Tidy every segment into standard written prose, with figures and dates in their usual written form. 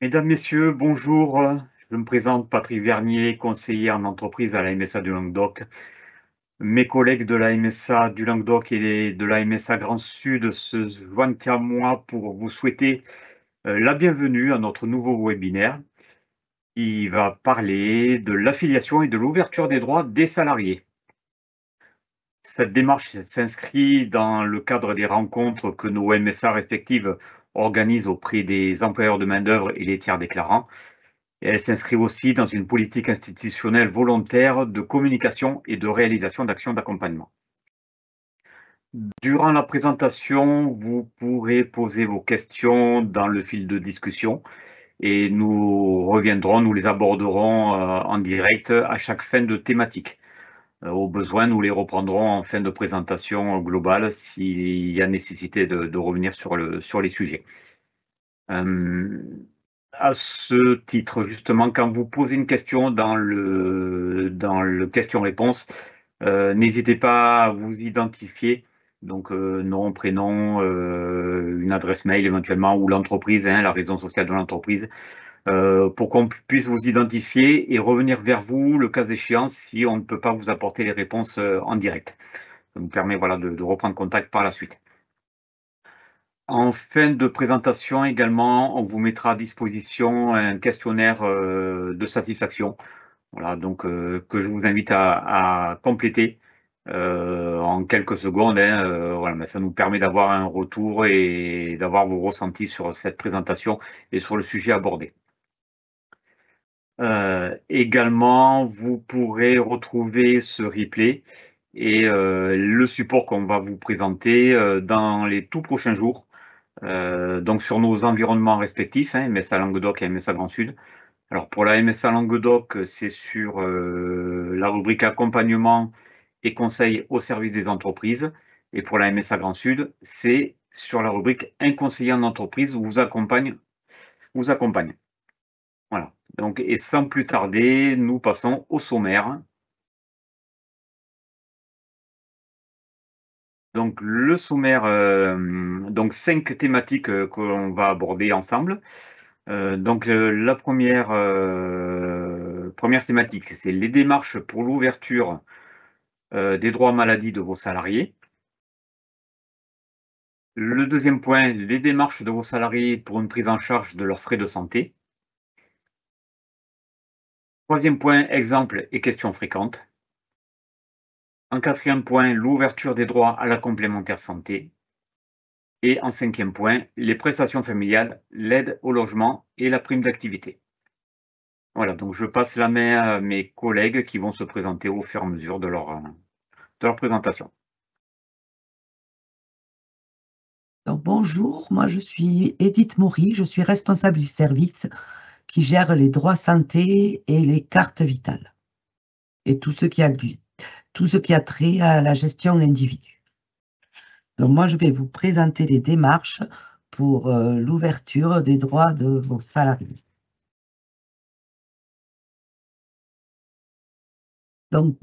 Mesdames, Messieurs, bonjour. Je me présente Patrick Vernier, conseiller en entreprise à la MSA du Languedoc. Mes collègues de la MSA du Languedoc et de la MSA Grand Sud se joignent à moi pour vous souhaiter la bienvenue à notre nouveau webinaire. Il va parler de l'affiliation et de l'ouverture des droits des salariés. Cette démarche s'inscrit dans le cadre des rencontres que nos MSA respectives organisent auprès des employeurs de main-d'œuvre et les tiers déclarants. Et elle s'inscrit aussi dans une politique institutionnelle volontaire de communication et de réalisation d'actions d'accompagnement. Durant la présentation, vous pourrez poser vos questions dans le fil de discussion et nous les aborderons en direct à chaque fin de thématique. Au besoin, nous les reprendrons en fin de présentation globale s'il y a nécessité de revenir sur les sujets. À ce titre, justement, quand vous posez une question dans le question-réponse, n'hésitez pas à vous identifier, donc nom, prénom, une adresse mail éventuellement, ou l'entreprise, la raison sociale de l'entreprise, pour qu'on puisse vous identifier et revenir vers vous, le cas échéant, si on ne peut pas vous apporter les réponses en direct. Ça nous permet voilà, de reprendre contact par la suite. En fin de présentation également, on vous mettra à disposition un questionnaire de satisfaction, voilà, donc que je vous invite à compléter en quelques secondes. Voilà, mais ça nous permet d'avoir un retour et d'avoir vos ressentis sur cette présentation et sur le sujet abordé. Également, vous pourrez retrouver ce replay et le support qu'on va vous présenter dans les tout prochains jours. Donc sur nos environnements respectifs, MSA Languedoc et MSA Grand Sud. Alors pour la MSA Languedoc, c'est sur la rubrique accompagnement et conseil au service des entreprises. Et pour la MSA Grand Sud, c'est sur la rubrique un conseiller en entreprise vous accompagne. Voilà. Donc, et sans plus tarder, nous passons au sommaire. Donc le sommaire, donc 5 thématiques que l'on va aborder ensemble. La première thématique, c'est les démarches pour l'ouverture des droits maladie de vos salariés. Le deuxième point, les démarches de vos salariés pour une prise en charge de leurs frais de santé. Troisième point, exemples et questions fréquentes. En quatrième point, l'ouverture des droits à la complémentaire santé. Et en cinquième point, les prestations familiales, l'aide au logement et la prime d'activité. Voilà, donc je passe la main à mes collègues qui vont se présenter au fur et à mesure de leur présentation. Donc, bonjour, moi je suis Edith Maury, je suis responsable du service qui gère les droits santé et les cartes vitales et tout ce qui a trait à la gestion individu. Donc moi je vais vous présenter les démarches pour l'ouverture des droits de vos salariés. Donc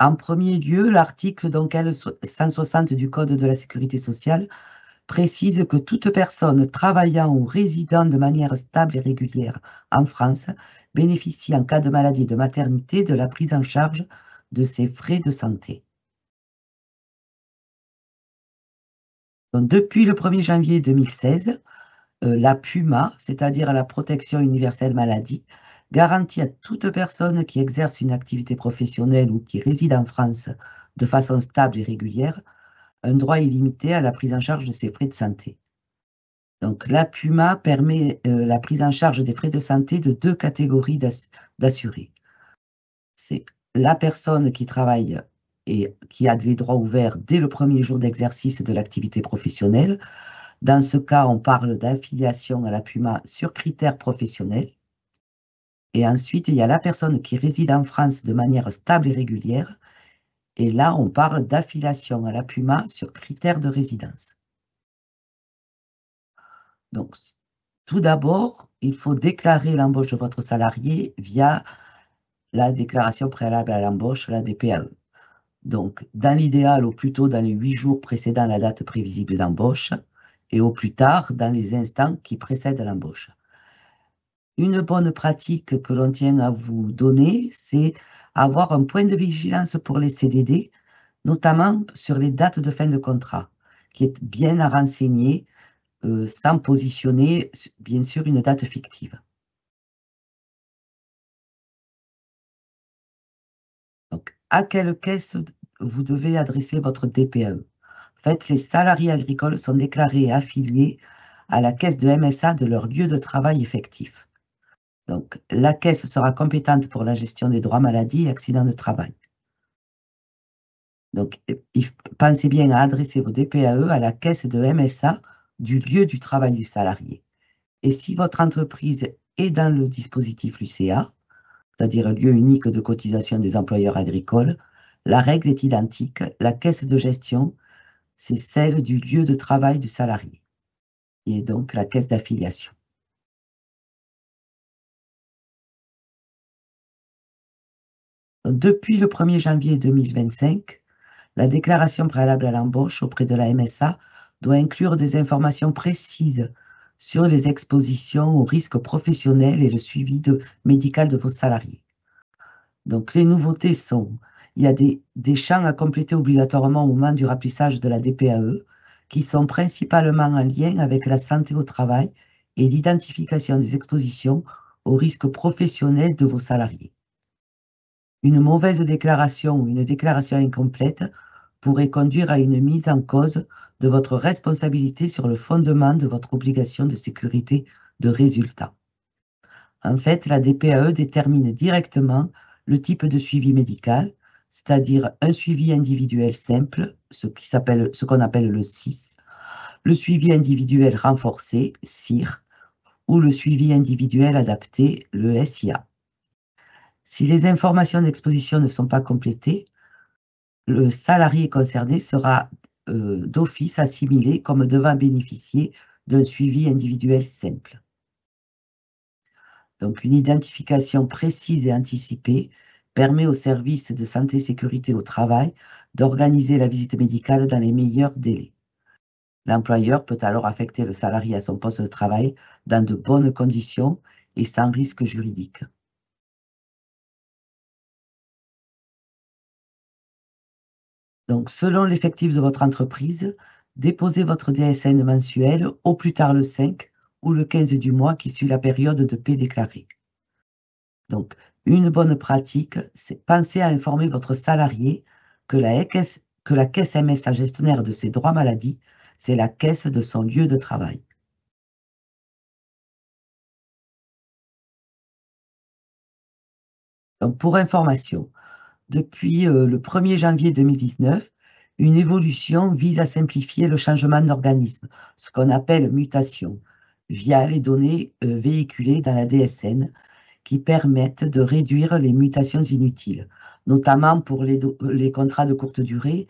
en premier lieu, l'article L160 du Code de la sécurité sociale précise que toute personne travaillant ou résidant de manière stable et régulière en France bénéficie en cas de maladie et de maternité de la prise en charge de ses frais de santé. Donc, depuis le 1er janvier 2016, la PUMA, c'est-à-dire la protection universelle maladie, garantit à toute personne qui exerce une activité professionnelle ou qui réside en France de façon stable et régulière un droit illimité à la prise en charge de ses frais de santé. Donc, la PUMA permet la prise en charge des frais de santé de 2 catégories d'assurés. C'est la personne qui travaille et qui a des droits ouverts dès le premier jour d'exercice de l'activité professionnelle. Dans ce cas, on parle d'affiliation à la PUMA sur critères professionnels. Et ensuite, il y a la personne qui réside en France de manière stable et régulière. Et là, on parle d'affiliation à la PUMA sur critères de résidence. Donc, tout d'abord, il faut déclarer l'embauche de votre salarié via la déclaration préalable à l'embauche, la DPAE. Donc, dans l'idéal, au plus tôt dans les 8 jours précédant la date prévisible d'embauche et au plus tard dans les instants qui précèdent l'embauche. Une bonne pratique que l'on tient à vous donner, c'est avoir un point de vigilance pour les CDD, notamment sur les dates de fin de contrat, qui est bien à renseigner sans positionner, bien sûr, une date fictive. Donc, à quelle caisse vous devez adresser votre DPAE? En fait, les salariés agricoles sont déclarés et affiliés à la caisse de MSA de leur lieu de travail effectif. Donc, la caisse sera compétente pour la gestion des droits maladie et accidents de travail. Donc, pensez bien à adresser vos DPAE à la caisse de MSA du lieu du travail du salarié. Et si votre entreprise est dans le dispositif LUCA, c'est-à-dire lieu unique de cotisation des employeurs agricoles, la règle est identique. La caisse de gestion, c'est celle du lieu de travail du salarié, et donc la caisse d'affiliation. Depuis le 1er janvier 2025, la déclaration préalable à l'embauche auprès de la MSA doit inclure des informations précises sur les expositions aux risques professionnels et le suivi médical de vos salariés. Donc, les nouveautés sont, il y a des champs à compléter obligatoirement au moment du remplissage de la DPAE, qui sont principalement en lien avec la santé au travail et l'identification des expositions aux risques professionnels de vos salariés. Une mauvaise déclaration ou une déclaration incomplète pourrait conduire à une mise en cause de votre responsabilité sur le fondement de votre obligation de sécurité de résultat. En fait, la DPAE détermine directement le type de suivi médical, c'est-à-dire un suivi individuel simple, ce qu'on appelle le SIS, le suivi individuel renforcé, SIR, ou le suivi individuel adapté, le SIA. Si les informations d'exposition ne sont pas complétées, le salarié concerné sera d'office assimilé comme devant bénéficier d'un suivi individuel simple. Donc, une identification précise et anticipée permet au service de santé et sécurité au travail d'organiser la visite médicale dans les meilleurs délais. L'employeur peut alors affecter le salarié à son poste de travail dans de bonnes conditions et sans risque juridique. Donc, selon l'effectif de votre entreprise, déposez votre DSN mensuel au plus tard le 5 ou le 15 du mois qui suit la période de paie déclarée. Donc, une bonne pratique, c'est penser à informer votre salarié que la caisse MSA gestionnaire de ses droits maladie, c'est la caisse de son lieu de travail. Donc, pour information, depuis le 1er janvier 2019, une évolution vise à simplifier le changement d'organisme, ce qu'on appelle mutation, via les données véhiculées dans la DSN qui permettent de réduire les mutations inutiles, notamment pour les contrats de courte durée,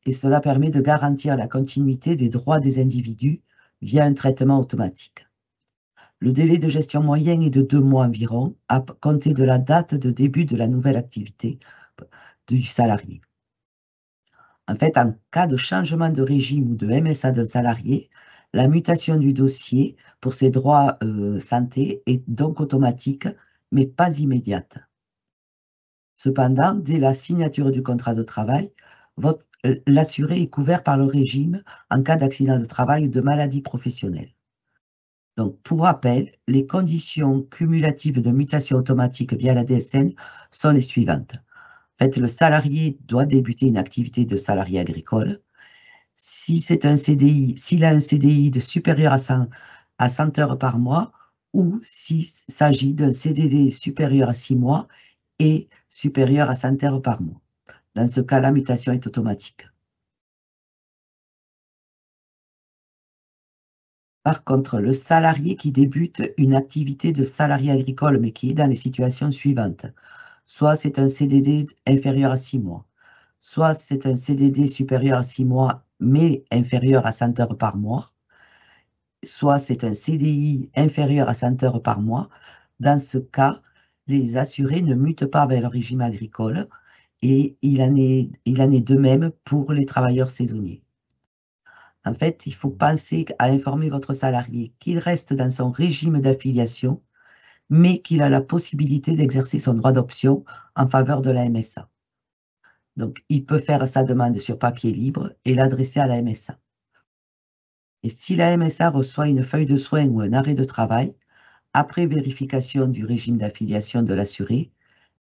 et cela permet de garantir la continuité des droits des individus via un traitement automatique. Le délai de gestion moyen est de 2 mois environ, à compter de la date de début de la nouvelle activité du salarié. En fait, en cas de changement de régime ou de MSA d'un salarié, la mutation du dossier pour ses droits santé est donc automatique, mais pas immédiate. Cependant, dès la signature du contrat de travail, l'assuré est couvert par le régime en cas d'accident de travail ou de maladie professionnelle. Donc, pour rappel, les conditions cumulatives de mutation automatique via la DSN sont les suivantes. En fait, le salarié doit débuter une activité de salarié agricole. Si c'est un CDI, s'il a un CDI de supérieur à 100 heures par mois, ou s'il s'agit d'un CDD supérieur à 6 mois et supérieur à 100 heures par mois. Dans ce cas, la mutation est automatique. Par contre, le salarié qui débute une activité de salarié agricole, mais qui est dans les situations suivantes, soit c'est un CDD inférieur à 6 mois, soit c'est un CDD supérieur à 6 mois, mais inférieur à 100 heures par mois, soit c'est un CDI inférieur à 100 heures par mois. Dans ce cas, les assurés ne mutent pas vers le régime agricole et il en est de même pour les travailleurs saisonniers. En fait, il faut penser à informer votre salarié qu'il reste dans son régime d'affiliation, mais qu'il a la possibilité d'exercer son droit d'option en faveur de la MSA. Donc, il peut faire sa demande sur papier libre et l'adresser à la MSA. Et si la MSA reçoit une feuille de soins ou un arrêt de travail, après vérification du régime d'affiliation de l'assuré,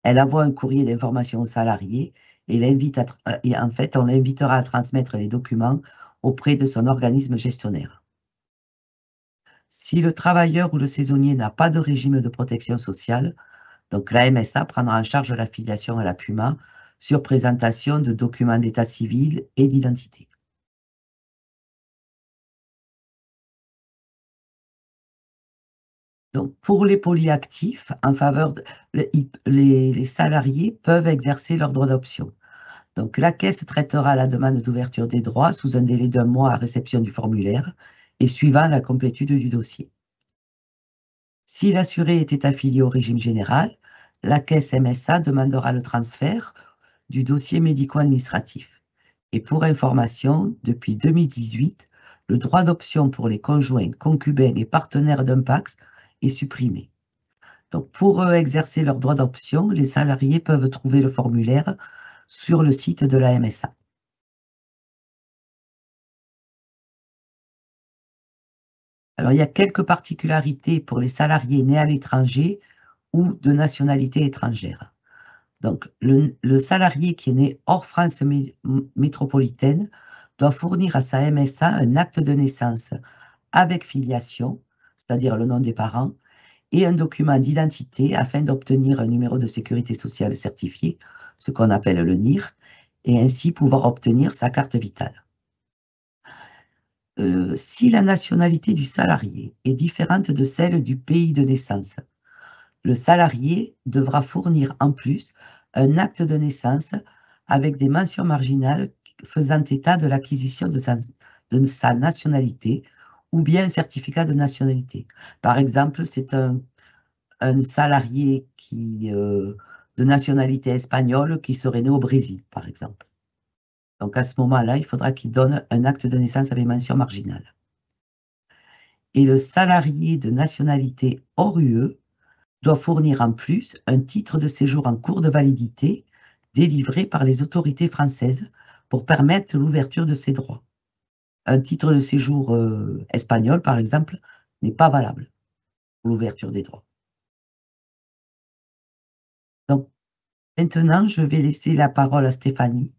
elle envoie un courrier d'information au salarié et en fait, on l'invitera à transmettre les documents auprès de son organisme gestionnaire. Si le travailleur ou le saisonnier n'a pas de régime de protection sociale, donc la MSA prendra en charge l'affiliation à la PUMA sur présentation de documents d'état civil et d'identité. Donc, pour les polyactifs, les salariés peuvent exercer leur droit d'option. Donc, la Caisse traitera la demande d'ouverture des droits sous un délai d'1 mois à réception du formulaire et suivant la complétude du dossier. Si l'assuré était affilié au régime général, la Caisse MSA demandera le transfert du dossier médico-administratif. Et pour information, depuis 2018, le droit d'option pour les conjoints, concubins et partenaires d'un PACS est supprimé. Donc, pour exercer leur droit d'option, les salariés peuvent trouver le formulaire sur le site de la MSA. Alors, il y a quelques particularités pour les salariés nés à l'étranger ou de nationalité étrangère. Donc, le salarié qui est né hors France métropolitaine doit fournir à sa MSA un acte de naissance avec filiation, c'est-à-dire le nom des parents, et un document d'identité afin d'obtenir un numéro de sécurité sociale certifié, ce qu'on appelle le NIR, et ainsi pouvoir obtenir sa carte vitale. Si la nationalité du salarié est différente de celle du pays de naissance, le salarié devra fournir en plus un acte de naissance avec des mentions marginales faisant état de l'acquisition de sa nationalité ou bien un certificat de nationalité. Par exemple, c'est un salarié de nationalité espagnole qui serait né au Brésil, par exemple. Donc à ce moment-là, il faudra qu'il donne un acte de naissance avec mention marginale. Et le salarié de nationalité hors UE doit fournir en plus un titre de séjour en cours de validité délivré par les autorités françaises pour permettre l'ouverture de ses droits. Un titre de séjour espagnol, par exemple, n'est pas valable pour l'ouverture des droits. Donc, maintenant, je vais laisser la parole à Stéphanie.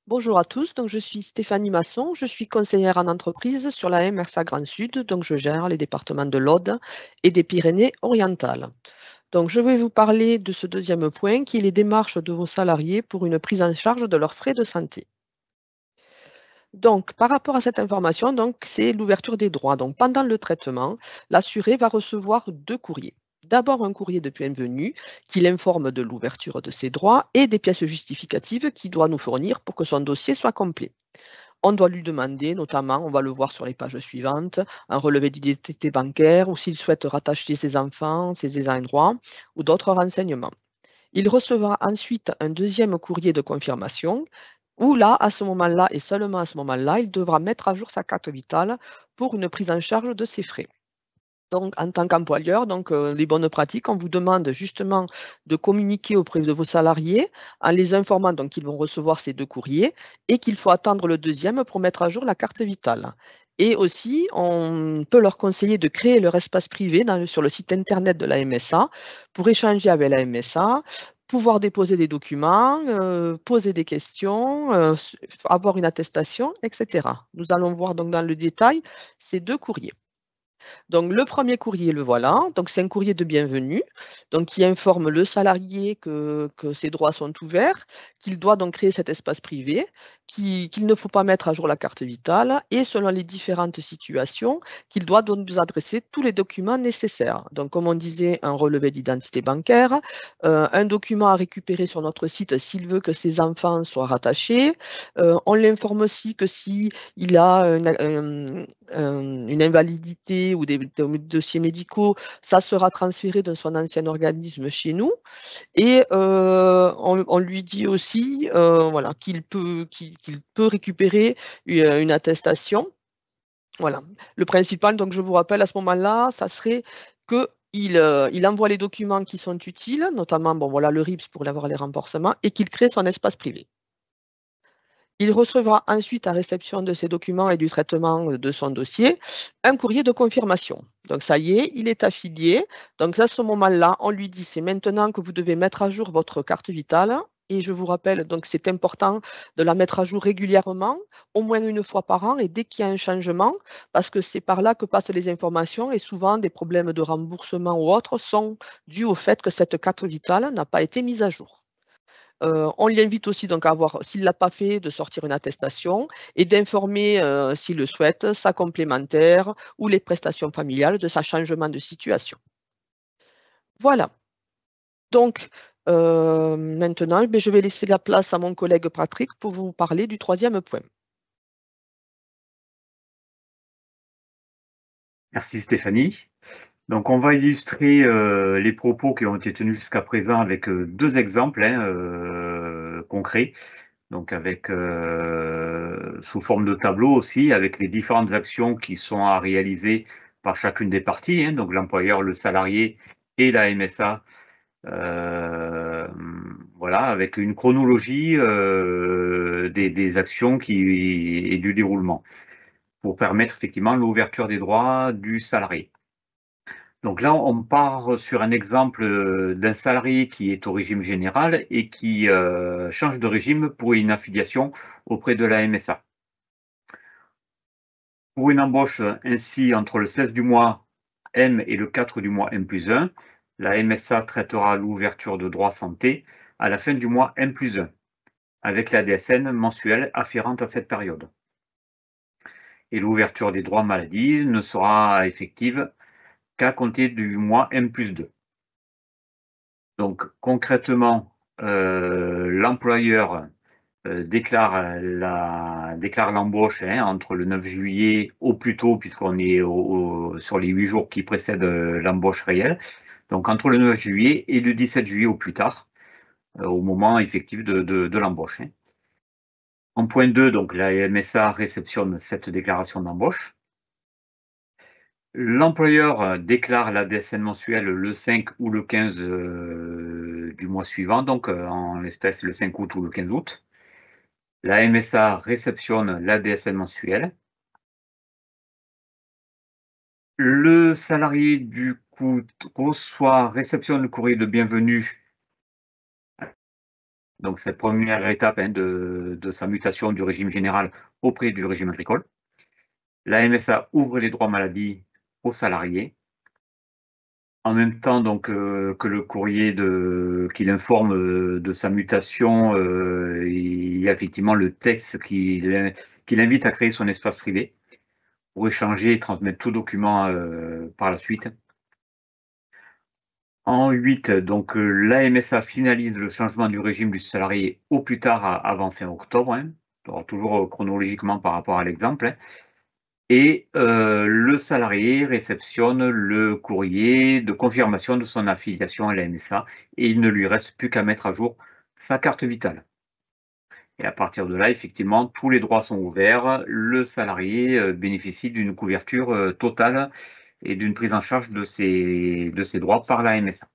Bonjour à tous, donc je suis Stéphanie Masson, je suis conseillère en entreprise sur la MRSA Grand Sud, donc je gère les départements de l'Aude et des Pyrénées-Orientales. Donc je vais vous parler de ce deuxième point qui est les démarches de vos salariés pour une prise en charge de leurs frais de santé. Donc par rapport à cette information, c'est l'ouverture des droits. Donc pendant le traitement, l'assuré va recevoir 2 courriers. D'abord un courrier de bienvenue qui l'informe de l'ouverture de ses droits et des pièces justificatives qu'il doit nous fournir pour que son dossier soit complet. On doit lui demander, notamment, on va le voir sur les pages suivantes, un relevé d'identité bancaire ou s'il souhaite rattacher ses enfants, ses ayants droit ou d'autres renseignements. Il recevra ensuite un deuxième courrier de confirmation où là, à ce moment-là et seulement à ce moment-là, il devra mettre à jour sa carte vitale pour une prise en charge de ses frais. Donc, en tant qu'employeur, les bonnes pratiques, on vous demande justement de communiquer auprès de vos salariés en les informant qu'ils vont recevoir ces 2 courriers et qu'il faut attendre le deuxième pour mettre à jour la carte vitale. Et aussi, on peut leur conseiller de créer leur espace privé sur le site internet de la MSA pour échanger avec la MSA, pouvoir déposer des documents, poser des questions, avoir une attestation, etc. Nous allons voir donc dans le détail ces 2 courriers. Donc le premier courrier, le voilà. Donc c'est un courrier de bienvenue, donc qui informe le salarié que ses droits sont ouverts, qu'il doit donc créer cet espace privé, qu'il ne faut pas mettre à jour la carte vitale et selon les différentes situations, qu'il doit donc nous adresser tous les documents nécessaires. Donc comme on disait, un relevé d'identité bancaire, un document à récupérer sur notre site s'il veut que ses enfants soient rattachés. On l'informe aussi que si il a une invalidité ou des dossiers médicaux, ça sera transféré de son ancien organisme chez nous. Et on lui dit aussi voilà, qu'il peut récupérer une attestation. Voilà. Le principal, donc je vous rappelle, à ce moment-là, ça serait qu'il envoie les documents qui sont utiles, notamment bon, voilà, le RIPS pour avoir les remboursements, et qu'il crée son espace privé. Il recevra ensuite, à réception de ces documents et du traitement de son dossier, un courrier de confirmation. Donc ça y est, il est affilié. Donc à ce moment-là, on lui dit, c'est maintenant que vous devez mettre à jour votre carte vitale. Et je vous rappelle, donc c'est important de la mettre à jour régulièrement, au moins une fois par an, et dès qu'il y a un changement, parce que c'est par là que passent les informations, et souvent des problèmes de remboursement ou autres sont dus au fait que cette carte vitale n'a pas été mise à jour. On l'invite aussi donc à avoir, s'il ne l'a pas fait, de sortir une attestation et d'informer, s'il le souhaite, sa complémentaire ou les prestations familiales de sa changement de situation. Voilà. Donc, maintenant, je vais laisser la place à mon collègue Patrick pour vous parler du troisième point. Merci Stéphanie. Donc, on va illustrer les propos qui ont été tenus jusqu'à présent avec deux exemples concrets, donc avec sous forme de tableau aussi, avec les différentes actions qui sont à réaliser par chacune des parties, hein, donc l'employeur, le salarié et la MSA. Voilà, avec une chronologie des actions et du déroulement, pour permettre effectivement l'ouverture des droits du salarié. Donc là, on part sur un exemple d'un salarié qui est au régime général et qui change de régime pour une affiliation auprès de la MSA. Pour une embauche ainsi entre le 16 du mois M et le 4 du mois M+1, la MSA traitera l'ouverture de droits santé à la fin du mois M+1, avec la DSN mensuelle afférente à cette période. Et l'ouverture des droits maladie ne sera effective qu'à compter du mois M+2. Donc concrètement, l'employeur déclare l'embauche entre le 9 juillet au plus tôt, puisqu'on est sur les 8 jours qui précèdent l'embauche réelle. Donc entre le 9 juillet et le 17 juillet au plus tard, au moment effectif de l'embauche. En point 2, donc la MSA réceptionne cette déclaration d'embauche. L'employeur déclare la DSN mensuelle le 5 ou le 15 du mois suivant, donc en l'espèce le 5 août ou le 15 août. La MSA réceptionne la DSN mensuelle. Le salarié, du coup, réceptionne le courrier de bienvenue. Donc, cette première étape de sa mutation du régime général auprès du régime agricole. La MSA ouvre les droits maladie aux salariés. En même temps donc, que le courrier qu'il informe de sa mutation, il y a effectivement le texte qui l'invite à créer son espace privé pour échanger et transmettre tout document par la suite. En 8, donc la MSA finalise le changement du régime du salarié au plus tard avant fin octobre, toujours chronologiquement par rapport à l'exemple. Et le salarié réceptionne le courrier de confirmation de son affiliation à la MSA et il ne lui reste plus qu'à mettre à jour sa carte vitale. Et à partir de là, effectivement, tous les droits sont ouverts. Le salarié bénéficie d'une couverture totale et d'une prise en charge de ses droits par la MSA.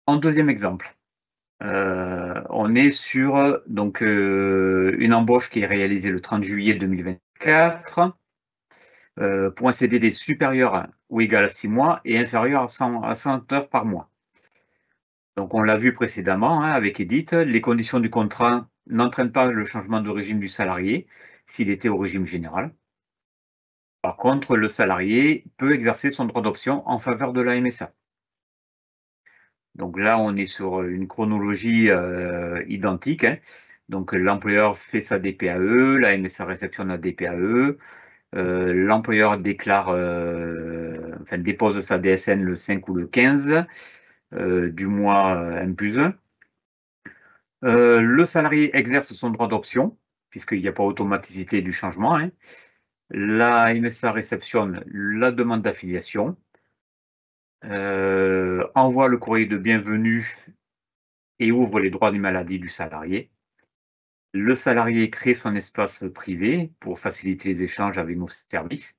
En deuxième exemple, on est sur donc, une embauche qui est réalisée le 30 juillet 2024 pour un CDD supérieur ou égal à 6 mois et inférieur à 100 heures par mois. Donc on l'a vu précédemment avec Edith, les conditions du contrat n'entraînent pas le changement de régime du salarié s'il était au régime général. Par contre, le salarié peut exercer son droit d'option en faveur de la MSA. Donc là, on est sur une chronologie identique. Donc l'employeur fait sa DPAE, la MSA réceptionne la DPAE, l'employeur dépose sa DSN le 5 ou le 15 du mois M+1. Le salarié exerce son droit d'option, puisqu'il n'y a pas automaticité du changement. La MSA réceptionne la demande d'affiliation, envoie le courrier de bienvenue et ouvre les droits de maladie du salarié. Le salarié crée son espace privé pour faciliter les échanges avec nos services.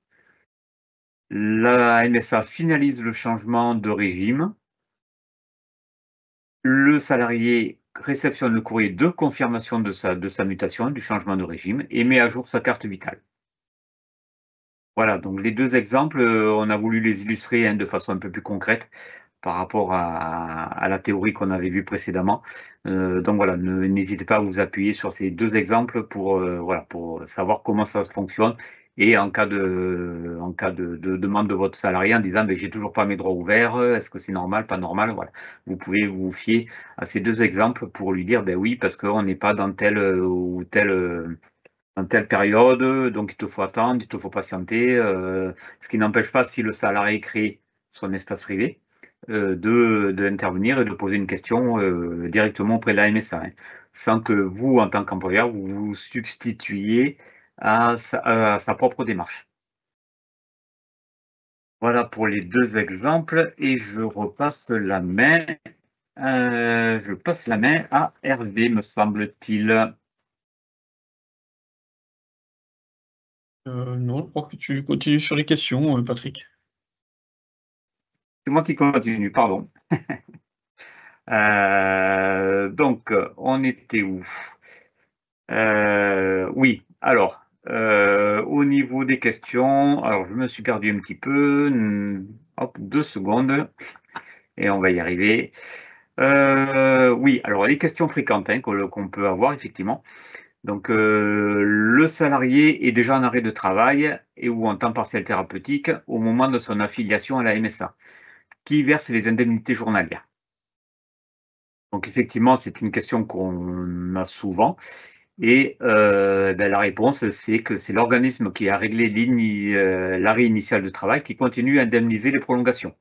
La MSA finalise le changement de régime. Le salarié réceptionne le courrier de confirmation de sa mutation, du changement de régime, et met à jour sa carte vitale. Voilà, donc les 2 exemples, on a voulu les illustrer, hein, de façon un peu plus concrète par rapport à la théorie qu'on avait vue précédemment. Donc voilà, n'hésitez pas à vous appuyer sur ces 2 exemples pour, voilà, pour savoir comment ça fonctionne et en cas de demande de votre salarié en disant: «Beh, j'ai toujours pas mes droits ouverts, est-ce que c'est normal, pas normal?» Voilà. Vous pouvez vous fier à ces 2 exemples pour lui dire: «Beh oui, parce qu'on n'est pas dans telle, ou telle, dans telle période, donc il te faut attendre, il te faut patienter», ce qui n'empêche pas, si le salarié crée son espace privé, d'intervenir et de poser une question, directement auprès de la MSA, hein, sans que vous, en tant qu'employeur, vous vous substituiez à sa propre démarche. Voilà pour les 2 exemples et je passe la main à Hervé, me semble-t-il. Non, je crois que tu continues sur les questions, Patrick. C'est moi qui continue, pardon. Donc, on était où? Oui, alors, au niveau des questions, alors je me suis perdu un petit peu. Hop, 2 secondes et on va y arriver. Oui, alors les questions fréquentes, hein, qu'on peut avoir effectivement. Donc, le salarié est déjà en arrêt de travail et ou en temps partiel thérapeutique au moment de son affiliation à la MSA. Qui verse les indemnités journalières? Donc effectivement, c'est une question qu'on a souvent et la réponse, c'est que c'est l'organisme qui a réglé l'arrêt initial de travail qui continue à indemniser les prolongations,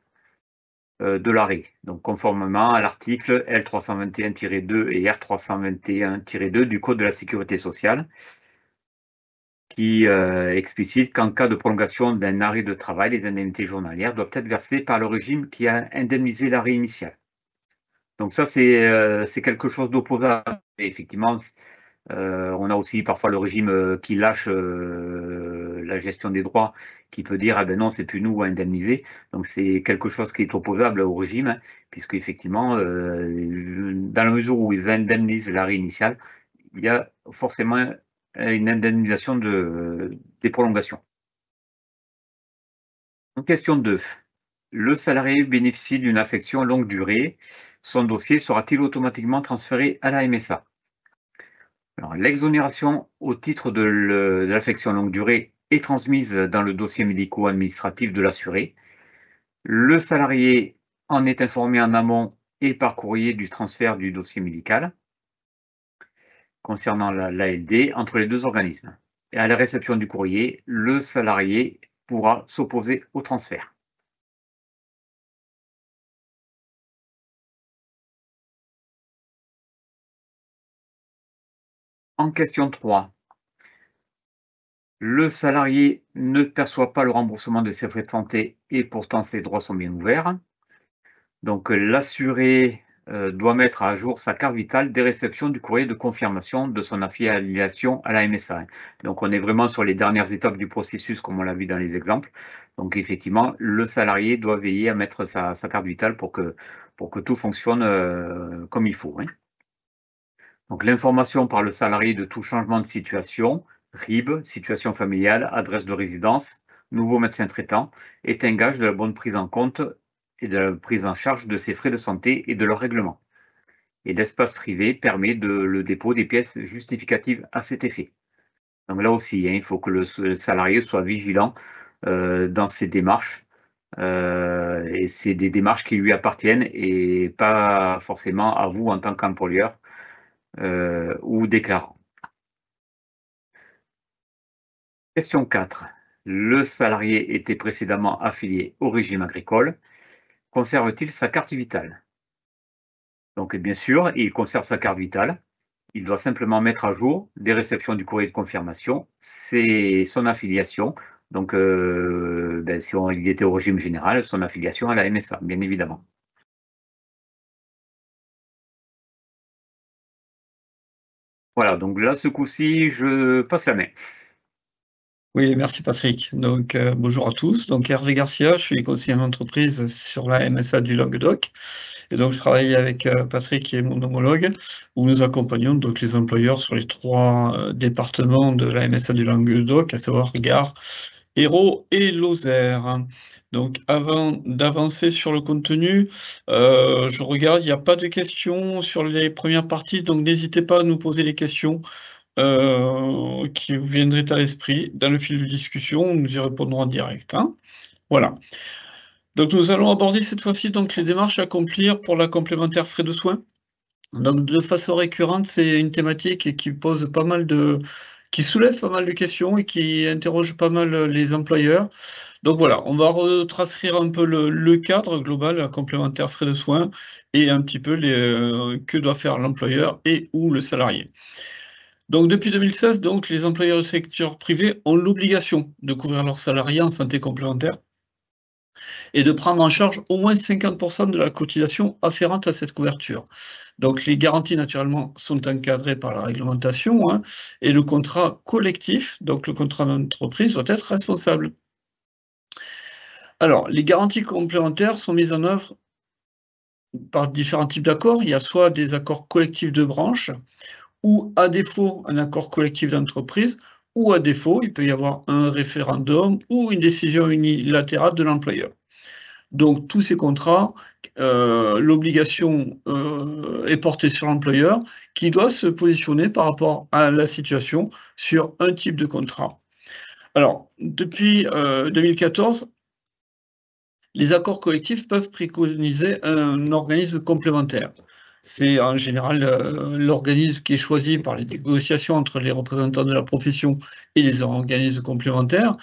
de l'arrêt. Donc conformément à l'article L 321-2 et R 321-2 du Code de la sécurité sociale qui, explicite qu'en cas de prolongation d'un arrêt de travail, les indemnités journalières doivent être versées par le régime qui a indemnisé l'arrêt initial. Donc ça, c'est quelque chose d'opposable. Et effectivement, on a aussi parfois le régime, qui lâche, la gestion des droits, qui peut dire: «Ah ben non, c'est plus nous à indemniser». Donc c'est quelque chose qui est opposable au régime, hein, puisqu'effectivement, dans la mesure où ils indemnisent l'arrêt initial, il y a forcément, une indemnisation des prolongations. Donc question 2. Le salarié bénéficie d'une affection longue durée. Son dossier sera-t-il automatiquement transféré à la MSA? Alors, l'exonération au titre de l'affection longue durée est transmise dans le dossier médico-administratif de l'assuré. Le salarié en est informé en amont et par courrier du transfert du dossier médical concernant l'ALD entre les 2 organismes. Et à la réception du courrier, le salarié pourra s'opposer au transfert. En question 3, le salarié ne perçoit pas le remboursement de ses frais de santé et pourtant ses droits sont bien ouverts. Donc, l'assuré, doit mettre à jour sa carte vitale dès réception du courrier de confirmation de son affiliation à la MSA. Donc on est vraiment sur les dernières étapes du processus comme on l'a vu dans les exemples. Donc effectivement, le salarié doit veiller à mettre sa carte vitale pour que tout fonctionne, comme il faut, hein. Donc l'information par le salarié de tout changement de situation, RIB, situation familiale, adresse de résidence, nouveau médecin traitant, est un gage de la bonne prise en compte et de la prise en charge de ses frais de santé et de leur règlement. Et l'espace privé permet le dépôt des pièces justificatives à cet effet. Donc là aussi, hein, il faut que le salarié soit vigilant dans ses démarches. Et c'est des démarches qui lui appartiennent et pas forcément à vous en tant qu'employeur ou déclarant. Question 4. Le salarié était précédemment affilié au régime agricole. Conserve-t-il sa carte vitale? Donc bien sûr, il conserve sa carte vitale. Il doit simplement mettre à jour des réceptions du courrier de confirmation, c'est son affiliation. Donc, si il était au régime général, son affiliation à la MSA, bien évidemment. Voilà, donc là, ce coup-ci, je passe la main. Oui, merci Patrick. Donc, bonjour à tous. Donc, Hervé Garcia, je suis conseiller d'entreprise sur la MSA du Languedoc. Et donc, je travaille avec Patrick, qui est mon homologue, où nous accompagnons donc les employeurs sur les 3 départements de la MSA du Languedoc, à savoir Gard, Hérault et Lozère. Donc, avant d'avancer sur le contenu, je regarde, il n'y a pas de questions sur les premières parties, donc n'hésitez pas à nous poser les questions qui vous viendraient à l'esprit. Dans le fil de discussion, nous y répondrons en direct, hein. Voilà. Donc, nous allons aborder cette fois-ci donc les démarches à accomplir pour la complémentaire frais de soins. Donc, de façon récurrente, c'est une thématique qui pose pas mal qui soulève pas mal de questions et qui interroge pas mal les employeurs. Donc voilà, on va retranscrire un peu le cadre global de la complémentaire frais de soins et un petit peu que doit faire l'employeur et ou le salarié. Donc depuis 2016, donc, les employeurs du secteur privé ont l'obligation de couvrir leurs salariés en santé complémentaire et de prendre en charge au moins 50% de la cotisation afférente à cette couverture. Donc les garanties, naturellement, sont encadrées par la réglementation, hein, et le contrat collectif, donc le contrat d'entreprise, doit être responsable. Alors, les garanties complémentaires sont mises en œuvre par différents types d'accords. Il y a soit des accords collectifs de branche, ou à défaut, un accord collectif d'entreprise, ou à défaut, il peut y avoir un référendum ou une décision unilatérale de l'employeur. Donc, tous ces contrats, l'obligation est portée sur l'employeur qui doit se positionner par rapport à la situation sur un type de contrat. Alors, depuis 2014, les accords collectifs peuvent préconiser un organisme complémentaire. C'est en général l'organisme qui est choisi par les négociations entre les représentants de la profession et les organismes complémentaires.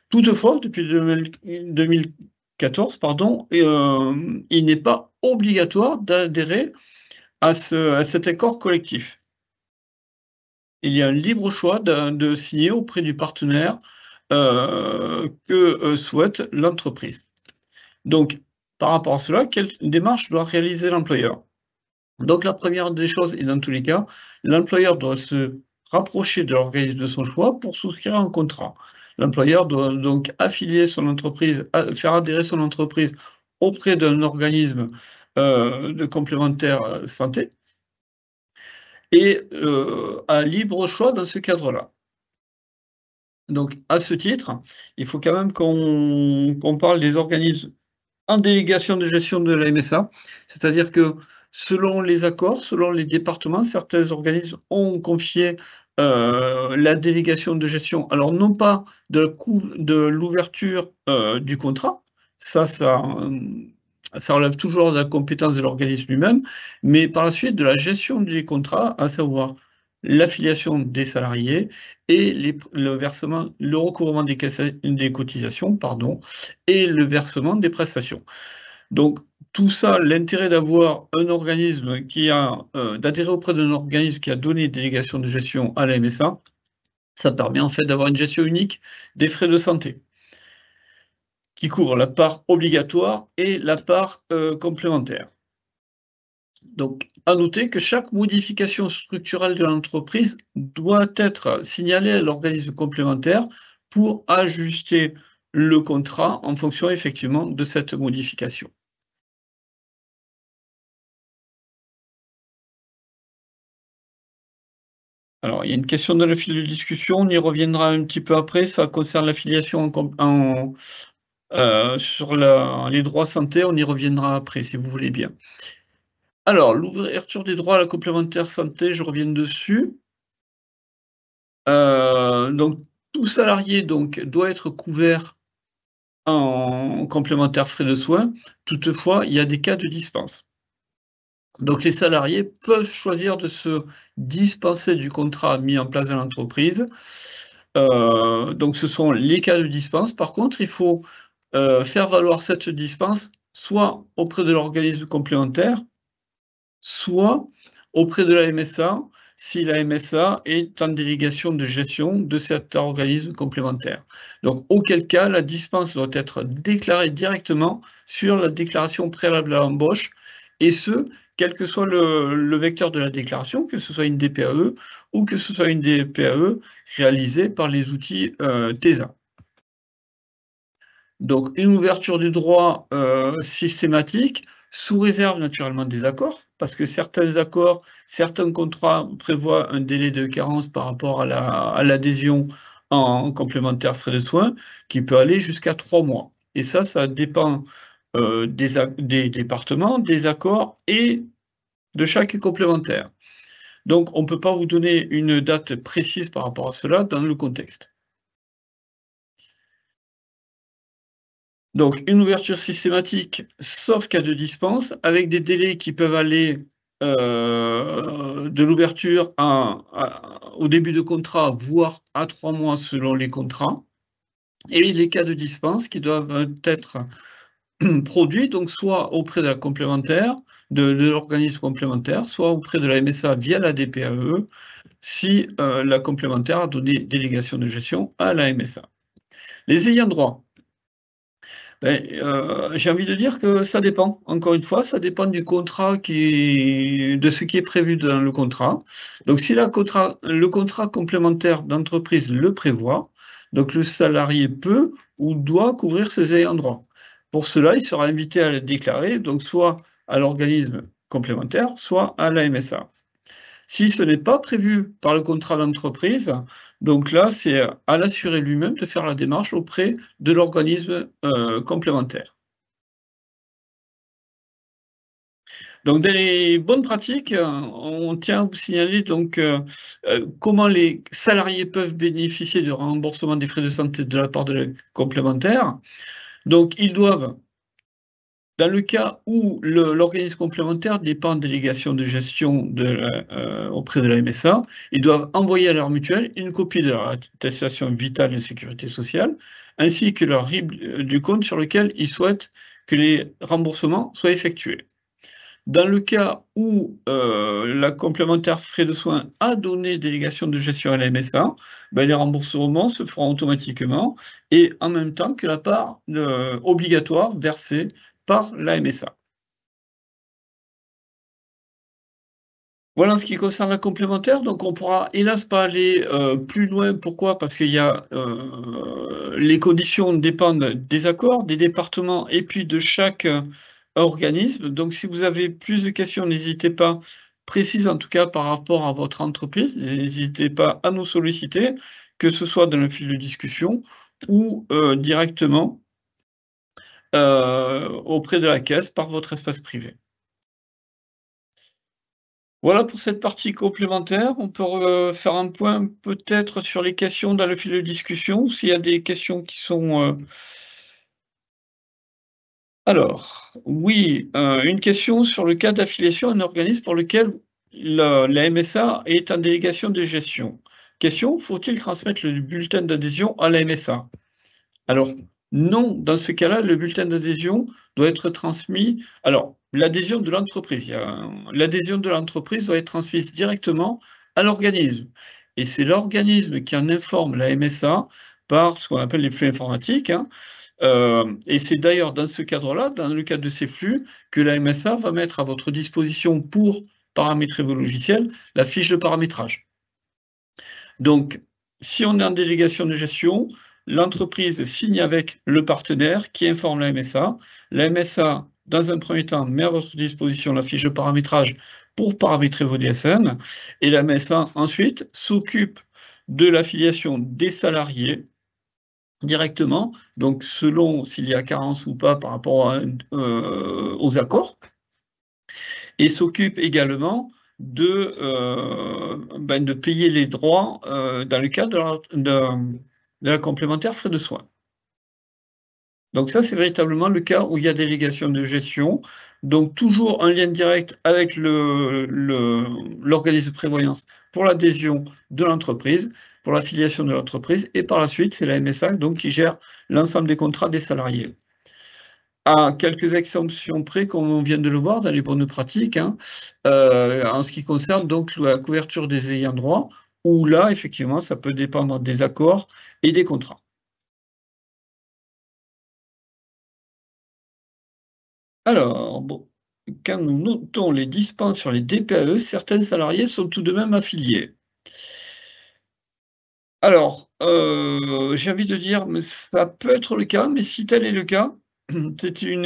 Toutefois, depuis 2014, il n'est pas obligatoire d'adhérer à cet accord collectif. Il y a un libre choix de signer auprès du partenaire que souhaite l'entreprise. Donc, par rapport à cela, quelle démarche doit réaliser l'employeur? Donc, la première des choses, et dans tous les cas, l'employeur doit se rapprocher de l'organisme de son choix pour souscrire un contrat. L'employeur doit donc affilier son entreprise, faire adhérer son entreprise auprès d'un organisme de complémentaire santé et à libre choix dans ce cadre-là. Donc, à ce titre, il faut quand même qu'on parle des organismes en délégation de gestion de la MSA, c'est-à-dire que selon les accords, selon les départements, certains organismes ont confié la délégation de gestion, alors non pas de l'ouverture du contrat, ça relève toujours de la compétence de l'organisme lui-même, mais par la suite de la gestion des contrats, à savoir l'affiliation des salariés et le versement, le recouvrement des cotisations, et le versement des prestations. Donc, tout ça, l'intérêt d'avoir un organisme d'adhérer auprès d'un organisme qui a donné délégation de gestion à la MSA, ça permet en fait d'avoir une gestion unique des frais de santé, qui couvre la part obligatoire et la part complémentaire. Donc, à noter que chaque modification structurelle de l'entreprise doit être signalée à l'organisme complémentaire pour ajuster le contrat en fonction effectivement de cette modification. Alors, il y a une question dans le fil de discussion, on y reviendra un petit peu après, ça concerne l'affiliation sur les droits santé, on y reviendra après si vous voulez bien. Alors, l'ouverture des droits à la complémentaire santé, je reviens dessus. Donc, tout salarié doit être couvert en complémentaire frais de soins. Toutefois, il y a des cas de dispense. Donc, les salariés peuvent choisir de se dispenser du contrat mis en place dans l'entreprise. Donc, ce sont les cas de dispense. Par contre, il faut faire valoir cette dispense soit auprès de l'organisme complémentaire, soit auprès de la MSA, si la MSA est en délégation de gestion de cet organisme complémentaire. Donc, auquel cas, la dispense doit être déclarée directement sur la déclaration préalable à l'embauche, et ce, quel que soit le vecteur de la déclaration, que ce soit une DPAE ou que ce soit une DPAE réalisée par les outils TESA. Donc, une ouverture du droit systématique, sous réserve naturellement des accords, parce que certains accords, certains contrats prévoient un délai de carence par rapport à l'adhésion en complémentaire frais de soins, qui peut aller jusqu'à 3 mois. Et ça dépend des départements, des accords et de chaque complémentaire. Donc, on ne peut pas vous donner une date précise par rapport à cela dans le contexte. Donc, une ouverture systématique, sauf cas de dispense, avec des délais qui peuvent aller de l'ouverture au début de contrat, voire à 3 mois selon les contrats, et les cas de dispense qui doivent être produits, donc soit auprès de la complémentaire, de l'organisme complémentaire, soit auprès de la MSA via la DPAE, si la complémentaire a donné délégation de gestion à la MSA. Les ayants droit. J'ai envie de dire que ça dépend. Encore une fois, ça dépend du contrat de ce qui est prévu dans le contrat. Donc, si le contrat complémentaire d'entreprise le prévoit, donc le salarié peut ou doit couvrir ses ayants droit. Pour cela, il sera invité à le déclarer, donc soit à l'organisme complémentaire, soit à la MSA. Si ce n'est pas prévu par le contrat d'entreprise, donc là, c'est à l'assuré lui-même de faire la démarche auprès de l'organisme complémentaire. Donc, dans les bonnes pratiques, on tient à vous signaler donc comment les salariés peuvent bénéficier du remboursement des frais de santé de la part de la complémentaire. Donc, ils doivent, dans le cas où l'organisme complémentaire dépend de délégation de gestion auprès de la MSA, ils doivent envoyer à leur mutuelle une copie de leur attestation vitale de sécurité sociale, ainsi que leur RIB du compte sur lequel ils souhaitent que les remboursements soient effectués. Dans le cas où la complémentaire frais de soins a donné délégation de gestion à la MSA, les remboursements se feront automatiquement et en même temps que la part obligatoire versée par la MSA. Voilà en ce qui concerne la complémentaire. Donc, on pourra hélas pas aller plus loin. Pourquoi? Parce qu'il y a les conditions dépendent des accords, des départements et puis de chaque organisme. Donc, si vous avez plus de questions, n'hésitez pas, précises en tout cas par rapport à votre entreprise, n'hésitez pas à nous solliciter, que ce soit dans le fil de discussion ou directement auprès de la caisse par votre espace privé. Voilà pour cette partie complémentaire. On peut faire un point peut-être sur les questions dans le fil de discussion, s'il y a des questions qui sont... Alors, oui, une question sur le cas d'affiliation à un organisme pour lequel la MSA est en délégation de gestion. Question, faut-il transmettre le bulletin d'adhésion à la MSA? Alors, non, dans ce cas-là, le bulletin d'adhésion doit être transmis. Alors, l'adhésion de l'entreprise, l'adhésion de l'entreprise doit être transmise directement à l'organisme. Et c'est l'organisme qui en informe la MSA par ce qu'on appelle les flux informatiques. Et c'est d'ailleurs dans ce cadre-là, dans le cadre de ces flux, que la MSA va mettre à votre disposition pour paramétrer vos logiciels la fiche de paramétrage. Donc, si on est en délégation de gestion, l'entreprise signe avec le partenaire qui informe la MSA. La MSA, dans un premier temps, met à votre disposition la fiche de paramétrage pour paramétrer vos DSN. Et la MSA, ensuite, s'occupe de l'affiliation des salariés directement, donc selon s'il y a carence ou pas par rapport aux accords. Et s'occupe également de payer les droits dans le cadre de la complémentaire frais de soins. Donc ça, c'est véritablement le cas où il y a délégation de gestion, donc toujours un lien direct avec l'organisme de prévoyance pour l'adhésion de l'entreprise, pour l'affiliation de l'entreprise, et par la suite, c'est la MSA donc, qui gère l'ensemble des contrats des salariés. À quelques exceptions près, comme on vient de le voir dans les bonnes pratiques, en ce qui concerne donc la couverture des ayants droit, où là, effectivement, ça peut dépendre des accords et des contrats. Alors, bon, quand nous notons les dispenses sur les DPAE, certains salariés sont tout de même affiliés. Alors, j'ai envie de dire, mais ça peut être le cas, mais si tel est le cas, c'est une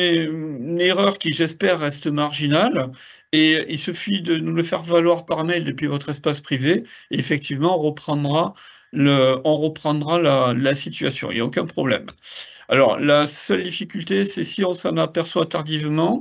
erreur qui, j'espère, reste marginale et il suffit de nous le faire valoir par mail depuis votre espace privé et effectivement, on reprendra la situation, il n'y a aucun problème. Alors, la seule difficulté, c'est si on s'en aperçoit tardivement,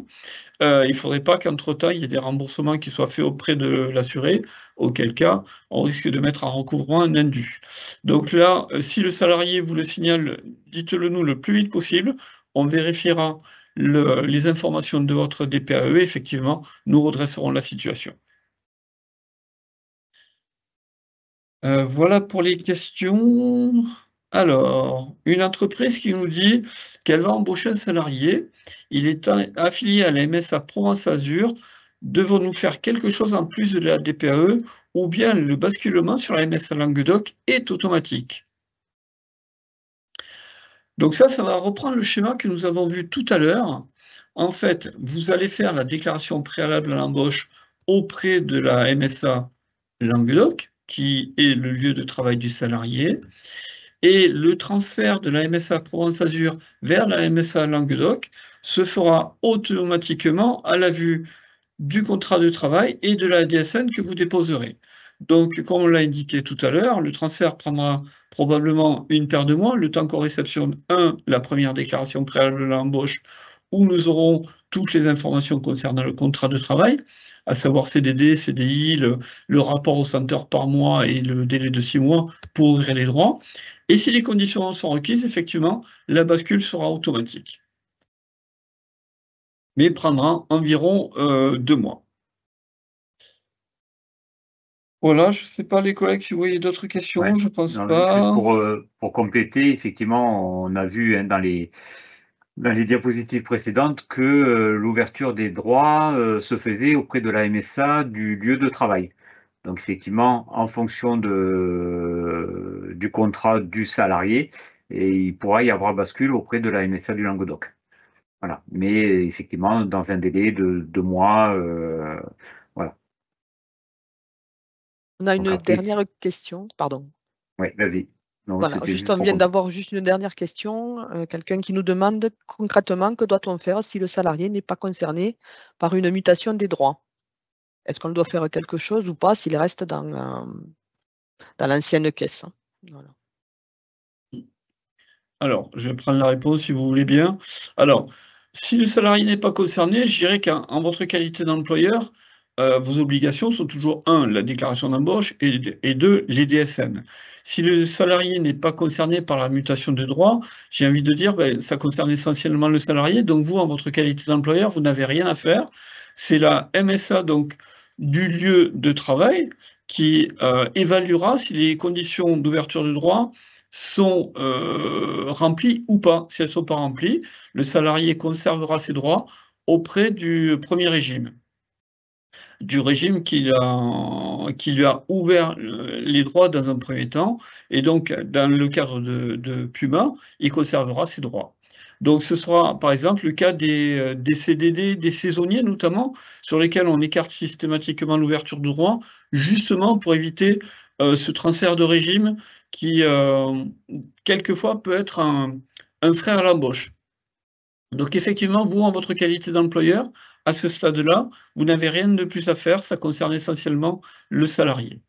il ne faudrait pas qu'entre-temps, il y ait des remboursements qui soient faits auprès de l'assuré, auquel cas, on risque de mettre en recouvrement un indu. Donc là, si le salarié vous le signale, dites-le nous le plus vite possible, on vérifiera les informations de votre DPAE, effectivement, nous redresserons la situation. Voilà pour les questions. Alors, une entreprise qui nous dit qu'elle va embaucher un salarié, il est affilié à la MSA Provence-Azur, devons-nous faire quelque chose en plus de la DPAE ou bien le basculement sur la MSA Languedoc est automatique? Donc ça va reprendre le schéma que nous avons vu tout à l'heure. En fait, vous allez faire la déclaration préalable à l'embauche auprès de la MSA Languedoc, qui est le lieu de travail du salarié, et le transfert de la MSA Provence-Azur vers la MSA Languedoc se fera automatiquement à la vue du contrat de travail et de la DSN que vous déposerez. Donc, comme on l'a indiqué tout à l'heure, le transfert prendra probablement une paire de mois, le temps qu'on réceptionne, la première déclaration préalable à l'embauche, où nous aurons toutes les informations concernant le contrat de travail, à savoir CDD, CDI, le rapport au 100 heures par mois et le délai de 6 mois pour ouvrir les droits. Et si les conditions sont requises, effectivement, la bascule sera automatique. Mais prendra environ 2 mois. Voilà, je ne sais pas les collègues si vous voyez d'autres questions, Ouais. je pense Non, pas. juste pour compléter, effectivement, on a vu dans les diapositives précédentes que l'ouverture des droits se faisait auprès de la MSA du lieu de travail. Donc effectivement, en fonction du contrat du salarié, et il pourra y avoir bascule auprès de la MSA du Languedoc. Voilà. Mais effectivement, dans un délai de 2 mois, voilà. On a Donc une après, dernière question, pardon. oui, vas-y. Non, Voilà, c'était juste juste on pour vient d'avoir juste une dernière question, quelqu'un qui nous demande concrètement que doit-on faire si le salarié n'est pas concerné par une mutation des droits? Est-ce qu'on doit faire quelque chose ou pas s'il reste dans l'ancienne caisse? Voilà. Alors, je vais prendre la réponse si vous voulez bien. Alors, si le salarié n'est pas concerné, je dirais qu'en votre qualité d'employeur, vos obligations sont toujours 1, la déclaration d'embauche et 2, les DSN. Si le salarié n'est pas concerné par la mutation de droit, j'ai envie de dire, ça concerne essentiellement le salarié, donc vous, en votre qualité d'employeur, vous n'avez rien à faire. C'est la MSA donc du lieu de travail qui évaluera si les conditions d'ouverture de droit sont remplies ou pas. Si elles ne sont pas remplies, le salarié conservera ses droits auprès du premier régime, du régime qui lui a ouvert les droits dans un premier temps. Et donc, dans le cadre de Puma, il conservera ses droits. Donc, ce sera par exemple le cas des CDD, des saisonniers notamment, sur lesquels on écarte systématiquement l'ouverture de droits, justement pour éviter ce transfert de régime qui, quelquefois, peut être un frein à l'embauche. Donc effectivement, vous, en votre qualité d'employeur, à ce stade-là, vous n'avez rien de plus à faire, ça concerne essentiellement le salarié.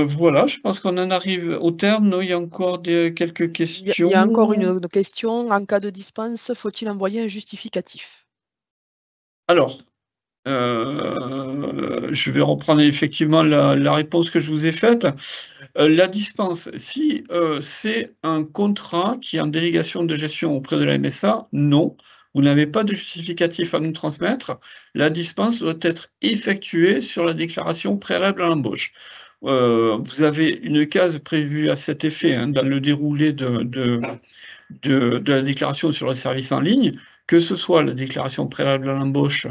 Voilà, je pense qu'on en arrive au terme. Non, il y a encore quelques Il questions. y a encore une question. En cas de dispense, faut-il envoyer un justificatif? Alors, je vais reprendre effectivement la réponse que je vous ai faite. La dispense, si c'est un contrat qui est en délégation de gestion auprès de la MSA, non, vous n'avez pas de justificatif à nous transmettre. La dispense doit être effectuée sur la déclaration préalable à l'embauche. Vous avez une case prévue à cet effet dans le déroulé de la déclaration sur le service en ligne, que ce soit la déclaration préalable à l'embauche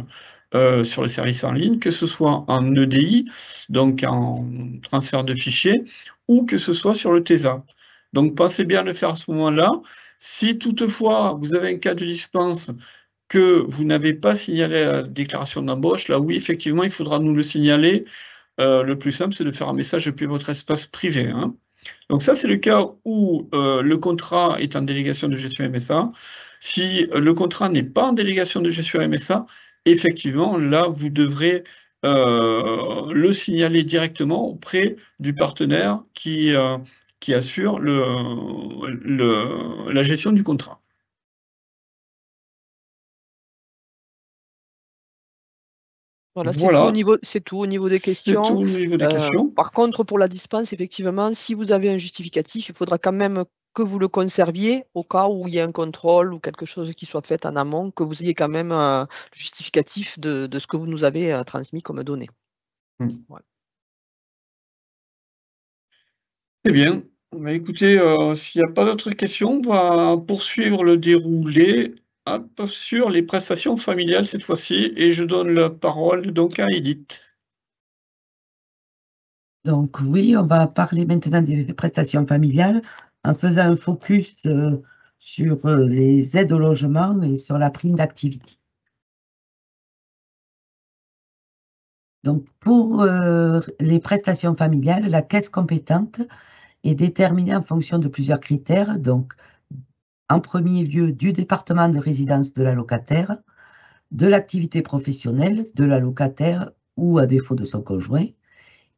sur le service en ligne, que ce soit en EDI, donc en transfert de fichiers, ou que ce soit sur le TESA. Donc, pensez bien à le faire à ce moment-là. Si toutefois, vous avez un cas de dispense que vous n'avez pas signalé la déclaration d'embauche, là, oui, effectivement, il faudra nous le signaler. Le plus simple, c'est de faire un message depuis votre espace privé, hein. Donc ça, c'est le cas où le contrat est en délégation de gestion MSA. Si le contrat n'est pas en délégation de gestion MSA, effectivement, là, vous devrez le signaler directement auprès du partenaire qui assure la gestion du contrat. Voilà, Voilà, c'est tout au niveau des c'est questions. tout au niveau des questions. Par contre, pour la dispense, effectivement, si vous avez un justificatif, il faudra quand même que vous le conserviez au cas où il y a un contrôle ou quelque chose qui soit fait en amont, que vous ayez quand même le justificatif de ce que vous nous avez transmis comme données. Voilà. Très bien. Bah, écoutez, s'il n'y a pas d'autres questions, on va poursuivre le déroulé sur les prestations familiales cette fois-ci et je donne la parole donc à Edith. Donc oui, on va parler maintenant des prestations familiales en faisant un focus sur les aides au logement et sur la prime d'activité. Donc pour les prestations familiales, la caisse compétente est déterminée en fonction de plusieurs critères. Donc en premier lieu du département de résidence de l'allocataire, de l'activité professionnelle de l'allocataire ou à défaut de son conjoint,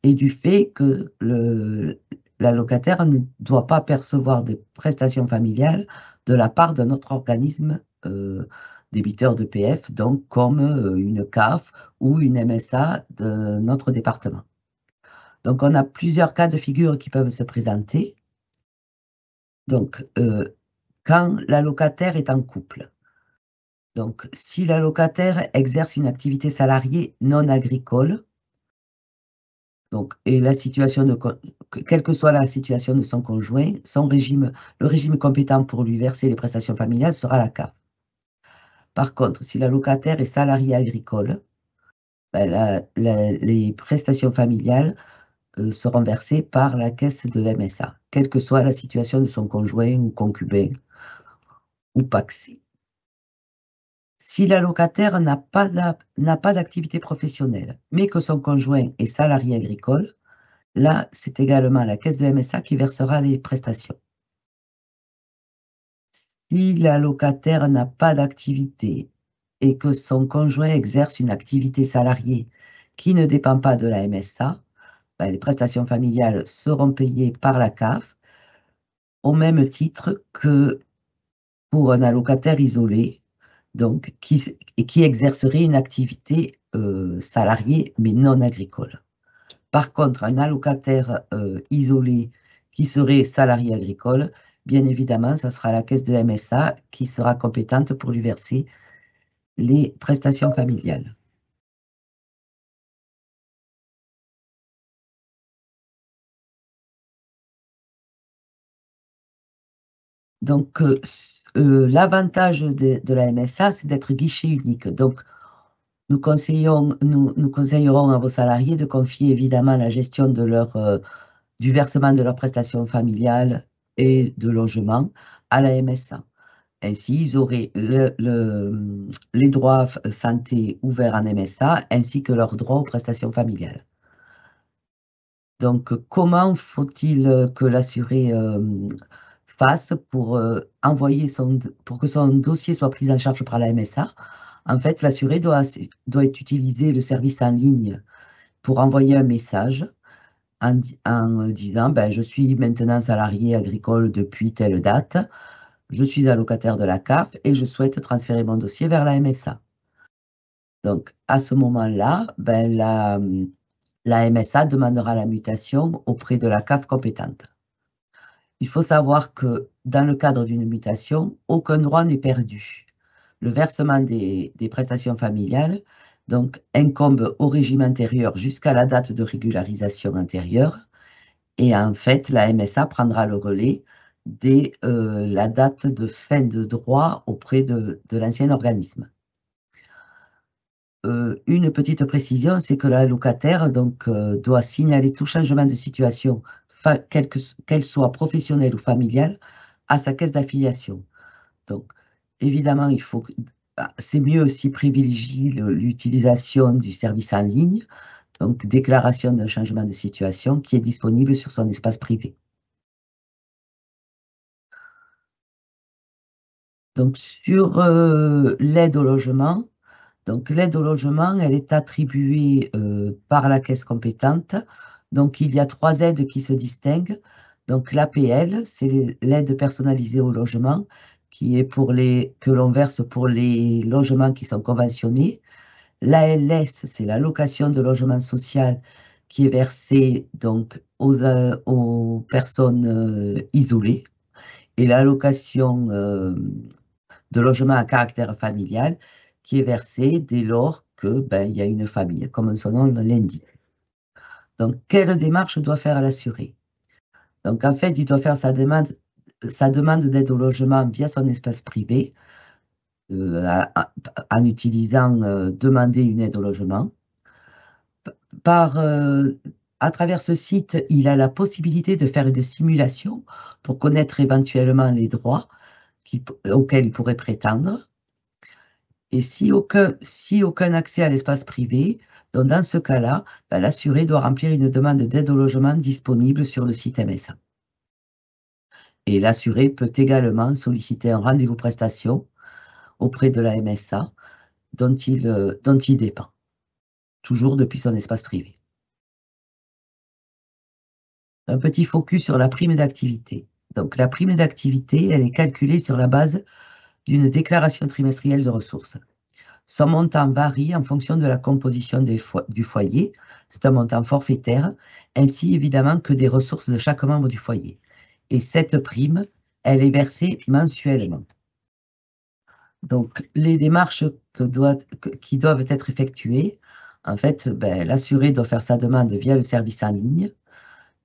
et du fait que l'allocataire ne doit pas percevoir des prestations familiales de la part d'un autre organisme débiteur de PF, donc comme une CAF ou une MSA de notre département. Donc, on a plusieurs cas de figure qui peuvent se présenter. Donc, quand l'allocataire est en couple, donc si l'allocataire exerce une activité salariée non agricole, donc, et la situation quelle que soit la situation de son conjoint, le régime compétent pour lui verser les prestations familiales sera la CAF. Par contre, si l'allocataire est salarié agricole, ben les prestations familiales seront versées par la caisse de MSA, quelle que soit la situation de son conjoint ou concubin ou pacsé. Si l'allocataire n'a pas d'activité professionnelle, mais que son conjoint est salarié agricole, là, c'est également la caisse de MSA qui versera les prestations. Si l'allocataire n'a pas d'activité et que son conjoint exerce une activité salariée qui ne dépend pas de la MSA, ben, les prestations familiales seront payées par la CAF au même titre que pour un allocataire isolé, donc qui exercerait une activité salariée mais non agricole. Par contre, un allocataire isolé qui serait salarié agricole, bien évidemment, ce sera la caisse de MSA qui sera compétente pour lui verser les prestations familiales. Donc, l'avantage de la MSA, c'est d'être guichet unique. Donc, nous conseillerons à vos salariés de confier évidemment la gestion du versement de leurs prestations familiales et de logement à la MSA. Ainsi, ils auraient les droits santé ouverts en MSA ainsi que leurs droits aux prestations familiales. Donc, comment faut-il que l'assuré fasse pour pour que son dossier soit pris en charge par la MSA? En fait, l'assuré doit utiliser le service en ligne pour envoyer un message en disant ben, « Je suis maintenant salarié agricole depuis telle date, je suis allocataire de la CAF et je souhaite transférer mon dossier vers la MSA. » Donc, à ce moment-là, ben, la MSA demandera la mutation auprès de la CAF compétente. Il faut savoir que dans le cadre d'une mutation, aucun droit n'est perdu. Le versement des prestations familiales donc, incombe au régime antérieur jusqu'à la date de régularisation antérieure. Et en fait, la MSA prendra le relais dès la date de fin de droit auprès de l'ancien organisme. Une petite précision, c'est que l'allocataire doit signaler tout changement de situation qu'elle soit professionnelle ou familiale, à sa caisse d'affiliation. Donc, évidemment, c'est mieux si privilégie l'utilisation du service en ligne, donc déclaration d'un changement de situation qui est disponible sur son espace privé. Donc, sur l'aide au logement, elle est attribuée par la caisse compétente. Donc, il y a 3 aides qui se distinguent. Donc, l'APL, c'est l'aide personnalisée au logement, que l'on verse pour les logements qui sont conventionnés. L'ALS, c'est l'allocation de logement social qui est versée donc aux personnes isolées. Et l'allocation de logement à caractère familial qui est versée dès lors que il y a une famille, comme son nom l'indique. Donc, quelle démarche doit faire l'assuré? Donc, en fait, il doit faire sa demande d'aide au logement via son espace privé, en utilisant demander une aide au logement. À travers ce site, il a la possibilité de faire une simulation pour connaître éventuellement les droits auxquels il pourrait prétendre. Et si aucun accès à l'espace privé, donc dans ce cas-là, l'assuré doit remplir une demande d'aide au logement disponible sur le site MSA. Et l'assuré peut également solliciter un rendez-vous prestation auprès de la MSA dont il dépend, toujours depuis son espace privé. Un petit focus sur la prime d'activité. Donc la prime d'activité, elle est calculée sur la base d'une déclaration trimestrielle de ressources. Son montant varie en fonction de la composition du foyer. C'est un montant forfaitaire, ainsi évidemment que des ressources de chaque membre du foyer. Et cette prime, elle est versée mensuellement. Donc, les démarches qui doivent être effectuées, en fait, l'assuré doit faire sa demande via le service en ligne,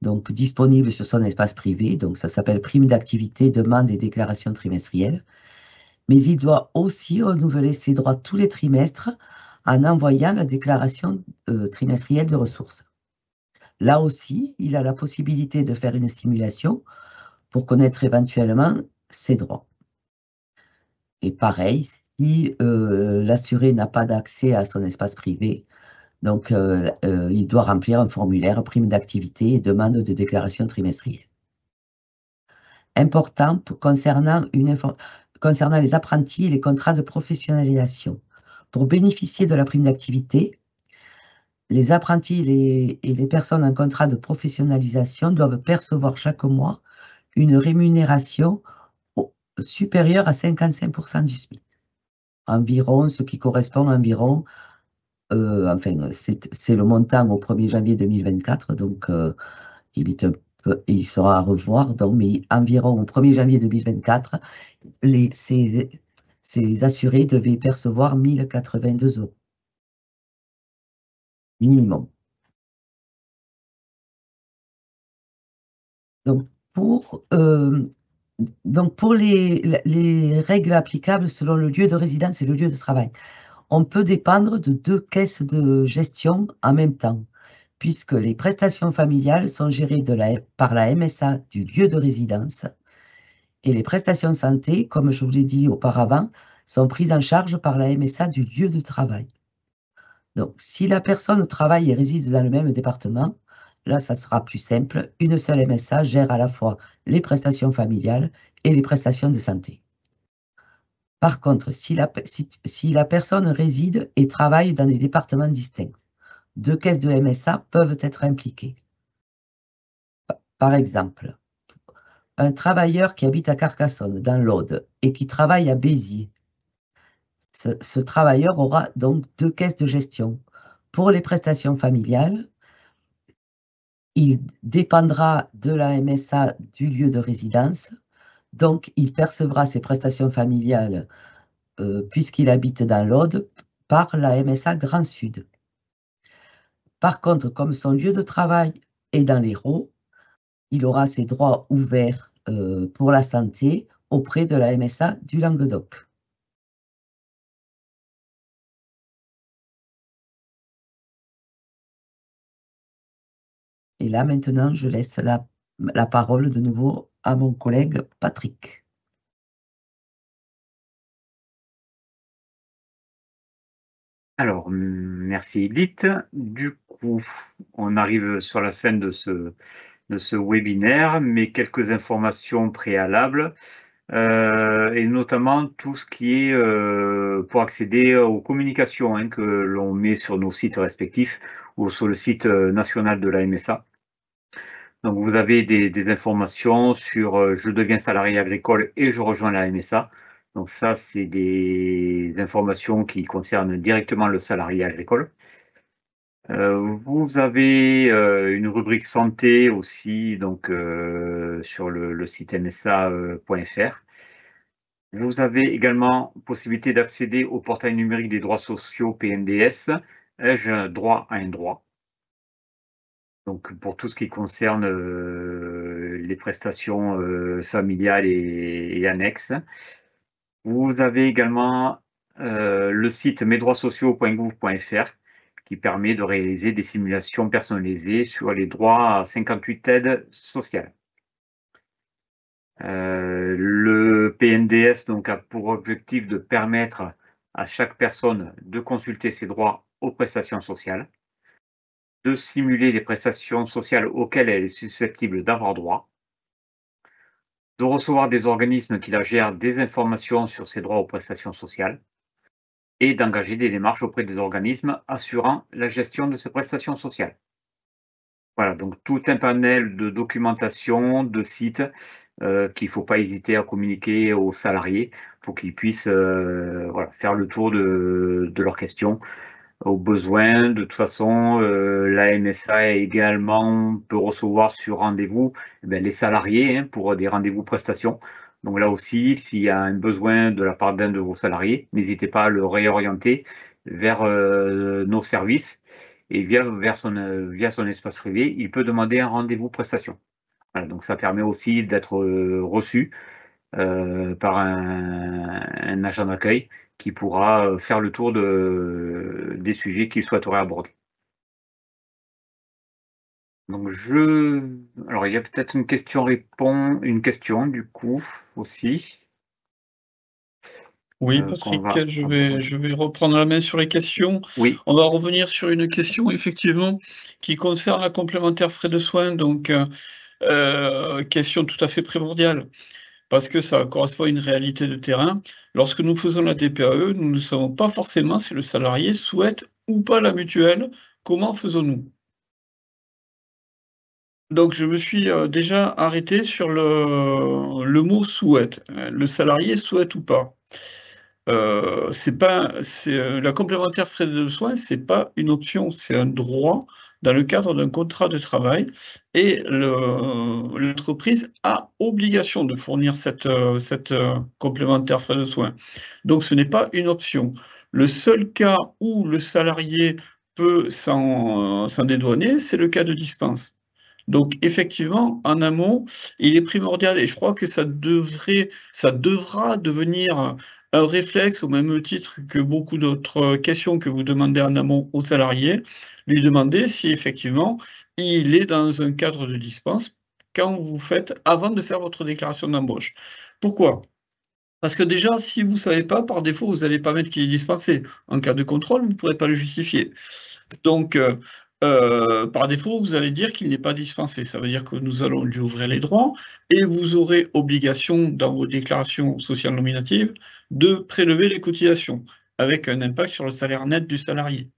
donc disponible sur son espace privé. Donc, ça s'appelle prime d'activité, demande et déclaration trimestrielle. Mais il doit aussi renouveler ses droits tous les trimestres en envoyant la déclaration trimestrielle de ressources. Là aussi, il a la possibilité de faire une simulation pour connaître éventuellement ses droits. Et pareil, si l'assuré n'a pas d'accès à son espace privé, donc il doit remplir un formulaire prime d'activité et demande de déclaration trimestrielle. Important concernant les apprentis et les contrats de professionnalisation. Pour bénéficier de la prime d'activité, les apprentis et les personnes en contrat de professionnalisation doivent percevoir chaque mois une rémunération supérieure à 55% du SMIC. Environ, ce qui correspond environ, c'est le montant au 1er janvier 2024, donc il sera à revoir, donc, mais environ au 1er janvier 2024, ces assurés devaient percevoir 1 082 € minimum. Donc, pour les règles applicables selon le lieu de résidence et le lieu de travail, on peut dépendre de 2 caisses de gestion en même temps, puisque les prestations familiales sont gérées par la MSA du lieu de résidence et les prestations santé, comme je vous l'ai dit auparavant, sont prises en charge par la MSA du lieu de travail. Donc, si la personne travaille et réside dans le même département, là, ça sera plus simple. Une seule MSA gère à la fois les prestations familiales et les prestations de santé. Par contre, si la personne réside et travaille dans des départements distincts, 2 caisses de MSA peuvent être impliquées. Par exemple, un travailleur qui habite à Carcassonne, dans l'Aude, et qui travaille à Béziers, ce travailleur aura donc 2 caisses de gestion. Pour les prestations familiales, il dépendra de la MSA du lieu de résidence, donc il percevra ses prestations familiales, puisqu'il habite dans l'Aude, par la MSA Grand Sud. Par contre, comme son lieu de travail est dans l'Hérault, il aura ses droits ouverts pour la santé auprès de la MSA du Languedoc. Et là, maintenant, je laisse la la parole de nouveau à mon collègue Patrick. Alors, merci Edith. Du coup, on arrive sur la fin de ce webinaire, mais quelques informations préalables, et notamment tout ce qui est pour accéder aux communications hein, que l'on met sur nos sites respectifs ou sur le site national de la MSA. Donc, vous avez des informations sur je deviens salarié agricole et je rejoins la MSA. Donc ça, c'est des informations qui concernent directement le salarié agricole. Vous avez une rubrique santé aussi donc sur le site msa.fr. Vous avez également possibilité d'accéder au portail numérique des droits sociaux PNDS. Ai-je droit à un droit? Donc pour tout ce qui concerne les prestations familiales et annexes. Vous avez également le site mesdroitssociaux.gouv.fr qui permet de réaliser des simulations personnalisées sur les droits à 58 aides sociales. Le PNDS donc, a pour objectif de permettre à chaque personne de consulter ses droits aux prestations sociales, de simuler les prestations sociales auxquelles elle est susceptible d'avoir droit, de recevoir des organismes qui la gèrent des informations sur ses droits aux prestations sociales et d'engager des démarches auprès des organismes assurant la gestion de ces prestations sociales. Voilà, donc tout un panel de documentation, de sites qu'il ne faut pas hésiter à communiquer aux salariés pour qu'ils puissent voilà, faire le tour de leurs questions, aux besoins. De toute façon, la MSA également peut recevoir sur rendez-vous les salariés hein, pour des rendez-vous prestations. Donc là aussi, s'il y a un besoin de la part d'un de vos salariés, n'hésitez pas à le réorienter vers nos services et via son espace privé, il peut demander un rendez-vous prestation. Voilà, donc ça permet aussi d'être reçu par un agent d'accueil qui pourra faire le tour des sujets qu'il souhaiterait aborder. Donc alors il y a peut-être une question du coup aussi. Oui, Patrick, je vais reprendre la main sur les questions. Oui. On va revenir sur une question, effectivement, qui concerne la complémentaire frais de soins, donc question tout à fait primordiale, parce que ça correspond à une réalité de terrain. Lorsque nous faisons la DPAE, nous ne savons pas forcément si le salarié souhaite ou pas la mutuelle. Comment faisons-nous? Donc je me suis déjà arrêté sur le mot souhaite. Le salarié souhaite ou pas. La complémentaire frais de soins, c'est pas une option, c'est un droit dans le cadre d'un contrat de travail et l'entreprise a obligation de fournir cette complémentaire frais de soins. Donc ce n'est pas une option. Le seul cas où le salarié peut s'en dédouaner, c'est le cas de dispense. Donc effectivement, en amont, il est primordial et je crois que ça devra devenir un réflexe au même titre que beaucoup d'autres questions que vous demandez en amont aux salariés, lui demander si effectivement il est dans un cadre de dispense avant de faire votre déclaration d'embauche. Pourquoi? Parce que déjà, si vous ne savez pas, par défaut, vous n'allez pas mettre qu'il est dispensé. En cas de contrôle, vous ne pourrez pas le justifier. Donc, par défaut, vous allez dire qu'il n'est pas dispensé. Ça veut dire que nous allons lui ouvrir les droits et vous aurez obligation dans vos déclarations sociales nominatives de prélever les cotisations avec un impact sur le salaire net du salarié.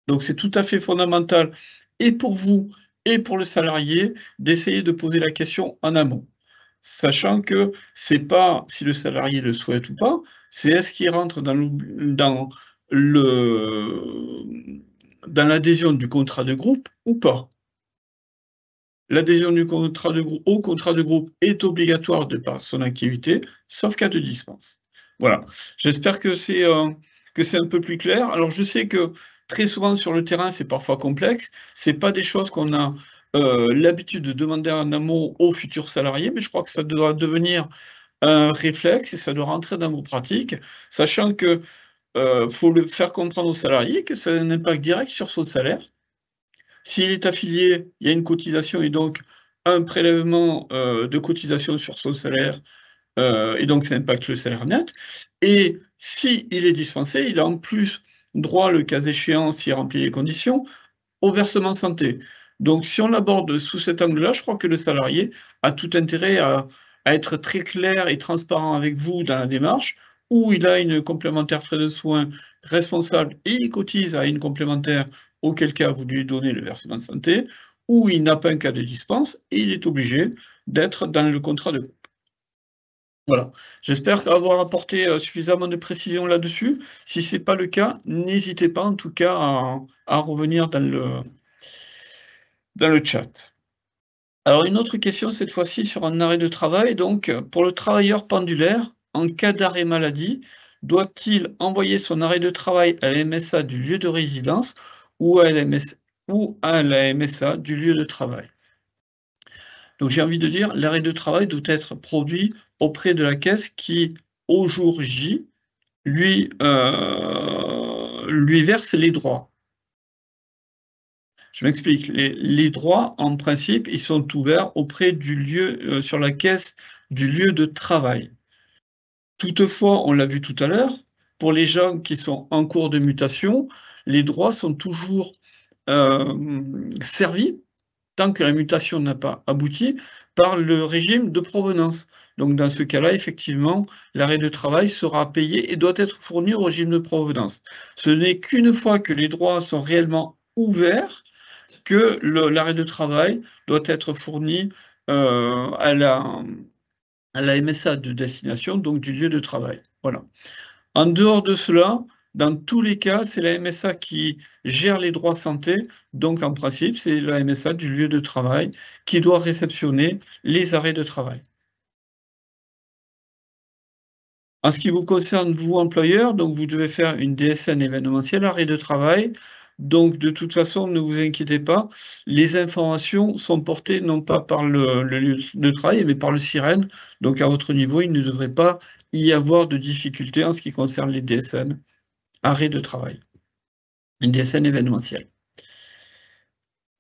Donc c'est tout à fait fondamental et pour vous et pour le salarié d'essayer de poser la question en amont. Sachant que c'est pas si le salarié le souhaite ou pas, c'est est-ce qu'il rentre dans l'adhésion du contrat de groupe ou pas. L'adhésion au contrat de groupe est obligatoire de par son activité, sauf cas de dispense. Voilà, j'espère que c'est un peu plus clair. Alors je sais que très souvent sur le terrain, c'est parfois complexe, c'est pas des choses qu'on a l'habitude de demander en amont aux futurs salariés, mais je crois que ça doit devenir un réflexe et ça doit rentrer dans vos pratiques, sachant que faut le faire comprendre aux salariés que ça a un impact direct sur son salaire. S'il est affilié, il y a une cotisation et donc un prélèvement de cotisation sur son salaire, et donc ça impacte le salaire net. Et s'il est dispensé, il a en plus droit, le cas échéant, s'il remplit les conditions, au versement santé. Donc si on l'aborde sous cet angle-là, je crois que le salarié a tout intérêt à être très clair et transparent avec vous dans la démarche, où il a une complémentaire frais de soins responsable et il cotise à une complémentaire, auquel cas vous lui donnez le versement de santé, ou il n'a pas un cas de dispense et il est obligé d'être dans le contrat de couple. Voilà, j'espère avoir apporté suffisamment de précision là-dessus. Si ce n'est pas le cas, n'hésitez pas en tout cas à revenir dans le chat. Alors une autre question cette fois-ci sur un arrêt de travail. Donc pour le travailleur pendulaire, en cas d'arrêt maladie, doit-il envoyer son arrêt de travail à la MSA du lieu de résidence ou à la MSA du lieu de travail? Donc j'ai envie de dire, l'arrêt de travail doit être produit auprès de la caisse qui, au jour J, lui verse les droits. Je m'explique. Les droits, en principe, ils sont ouverts auprès du lieu, sur la caisse du lieu de travail. Toutefois, on l'a vu tout à l'heure, pour les gens qui sont en cours de mutation, les droits sont toujours servis, tant que la mutation n'a pas abouti, par le régime de provenance. Donc dans ce cas-là, effectivement, l'arrêt de travail sera payé et doit être fourni au régime de provenance. Ce n'est qu'une fois que les droits sont réellement ouverts que l'arrêt de travail doit être fourni à la MSA de destination, donc du lieu de travail. Voilà. En dehors de cela, dans tous les cas, c'est la MSA qui gère les droits santé, donc en principe, c'est la MSA du lieu de travail qui doit réceptionner les arrêts de travail. En ce qui vous concerne, vous, employeur, donc vous devez faire une DSN événementielle, arrêt de travail. Donc, de toute façon, ne vous inquiétez pas, les informations sont portées non pas par le lieu de travail, mais par le SIREN. Donc, à votre niveau, il ne devrait pas y avoir de difficultés en ce qui concerne les DSN, arrêt de travail, une DSN événementielle.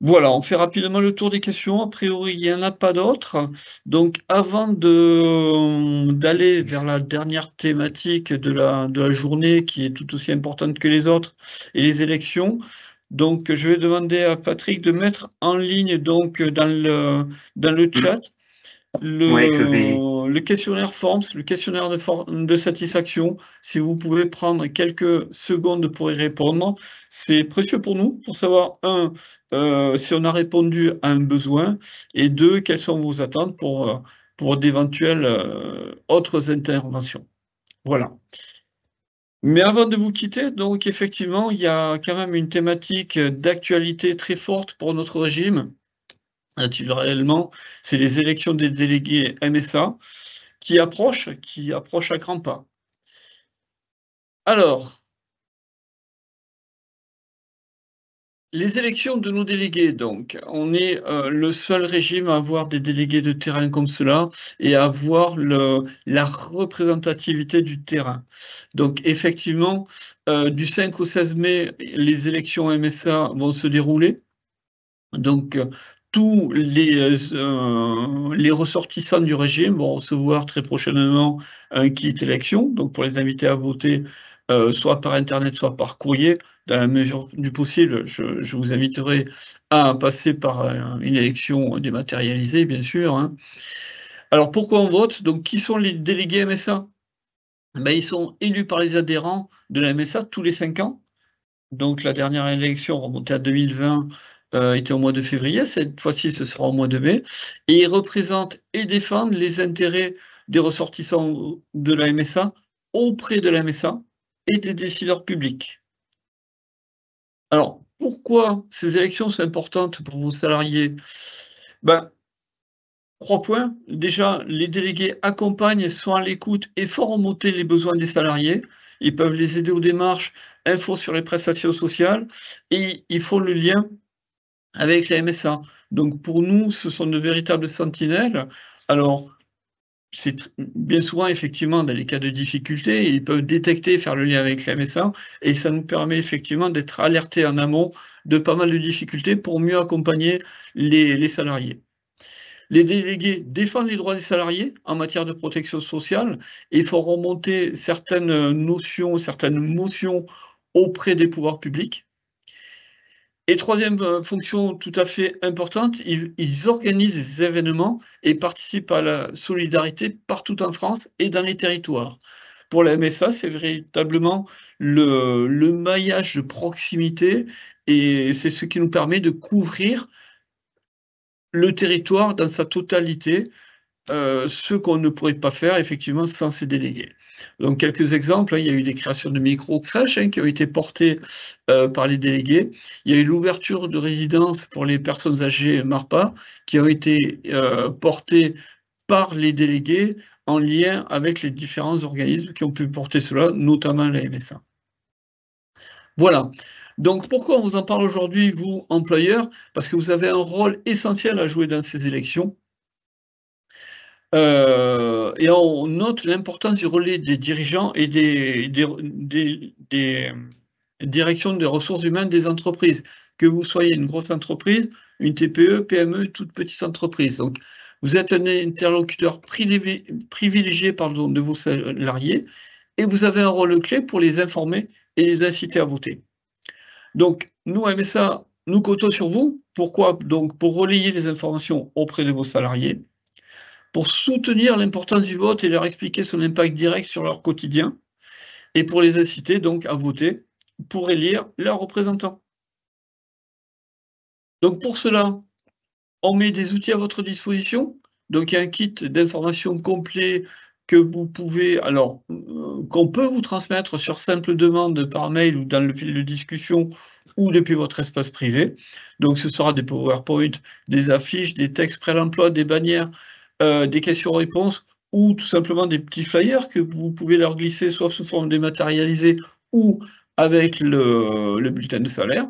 Voilà, on fait rapidement le tour des questions. A priori, il n'y en a pas d'autres. Donc, avant d'aller vers la dernière thématique de la journée, qui est tout aussi importante que les autres, et les élections, donc je vais demander à Patrick de mettre en ligne donc dans le chat le questionnaire Forms, le questionnaire de satisfaction. Si vous pouvez prendre quelques secondes pour y répondre, c'est précieux pour nous, pour savoir, si on a répondu à un besoin, et deux, quelles sont vos attentes pour d'éventuelles autres interventions. Voilà. Mais avant de vous quitter, donc effectivement, il y a quand même une thématique d'actualité très forte pour notre régime. Naturellement, c'est les élections des délégués MSA qui approchent à grands pas. Alors, les élections de nos délégués, donc, on est le seul régime à avoir des délégués de terrain comme cela et à avoir la représentativité du terrain. Donc, effectivement, du 5 au 16 mai, les élections MSA vont se dérouler. Donc, tous les ressortissants du régime vont recevoir très prochainement un kit élection, donc pour les inviter à voter, soit par Internet, soit par courrier. Dans la mesure du possible, je vous inviterai à passer par une élection dématérialisée, bien sûr, hein. Alors, pourquoi on vote? Donc, qui sont les délégués MSA? Ben, ils sont élus par les adhérents de la MSA tous les 5 ans. Donc, la dernière élection remontée à 2020 était au mois de février. Cette fois-ci, ce sera au mois de mai. Et ils représentent et défendent les intérêts des ressortissants de la MSA auprès de la MSA et des décideurs publics. Alors, pourquoi ces élections sont importantes pour vos salariés? Ben, 3 points. Déjà, les délégués accompagnent, sont à l'écoute et font remonter les besoins des salariés. Ils peuvent les aider aux démarches, infos sur les prestations sociales, et ils font le lien avec la MSA. Donc pour nous, ce sont de véritables sentinelles. Alors, c'est bien souvent, effectivement, dans les cas de difficulté, ils peuvent détecter, faire le lien avec la MSA, et ça nous permet effectivement d'être alertés en amont de pas mal de difficultés pour mieux accompagner les salariés. Les délégués défendent les droits des salariés en matière de protection sociale et font remonter certaines notions, certaines motions auprès des pouvoirs publics. Et troisième fonction tout à fait importante, ils organisent des événements et participent à la solidarité partout en France et dans les territoires. Pour la MSA, c'est véritablement le maillage de proximité et c'est ce qui nous permet de couvrir le territoire dans sa totalité, ce qu'on ne pourrait pas faire effectivement sans ces délégués. Donc quelques exemples, hein, il y a eu des créations de micro-crèches qui ont été portées par les délégués. Il y a eu l'ouverture de résidences pour les personnes âgées MARPA qui ont été portées par les délégués en lien avec les différents organismes qui ont pu porter cela, notamment la MSA. Voilà. Donc pourquoi on vous en parle aujourd'hui, vous, employeurs? Parce que vous avez un rôle essentiel à jouer dans ces élections. Et on note l'importance du relais des dirigeants et des directions des ressources humaines des entreprises, que vous soyez une grosse entreprise, une TPE, PME, toute petite entreprise. Donc, vous êtes un interlocuteur privilégié de vos salariés et vous avez un rôle clé pour les informer et les inciter à voter. Donc, nous, MSA, nous comptons sur vous. Pourquoi? Donc, pour relayer les informations auprès de vos salariés, pour soutenir l'importance du vote et leur expliquer son impact direct sur leur quotidien, et pour les inciter donc à voter pour élire leurs représentants. Donc pour cela, on met des outils à votre disposition. Donc il y a un kit d'informations complet que vous pouvez, alors qu'on peut vous transmettre sur simple demande par mail ou dans le fil de discussion ou depuis votre espace privé. Donc ce sera des PowerPoint, des affiches, des textes pré-l'emploi, des bannières, des questions-réponses ou tout simplement des petits flyers que vous pouvez leur glisser soit sous forme dématérialisée ou avec le bulletin de salaire.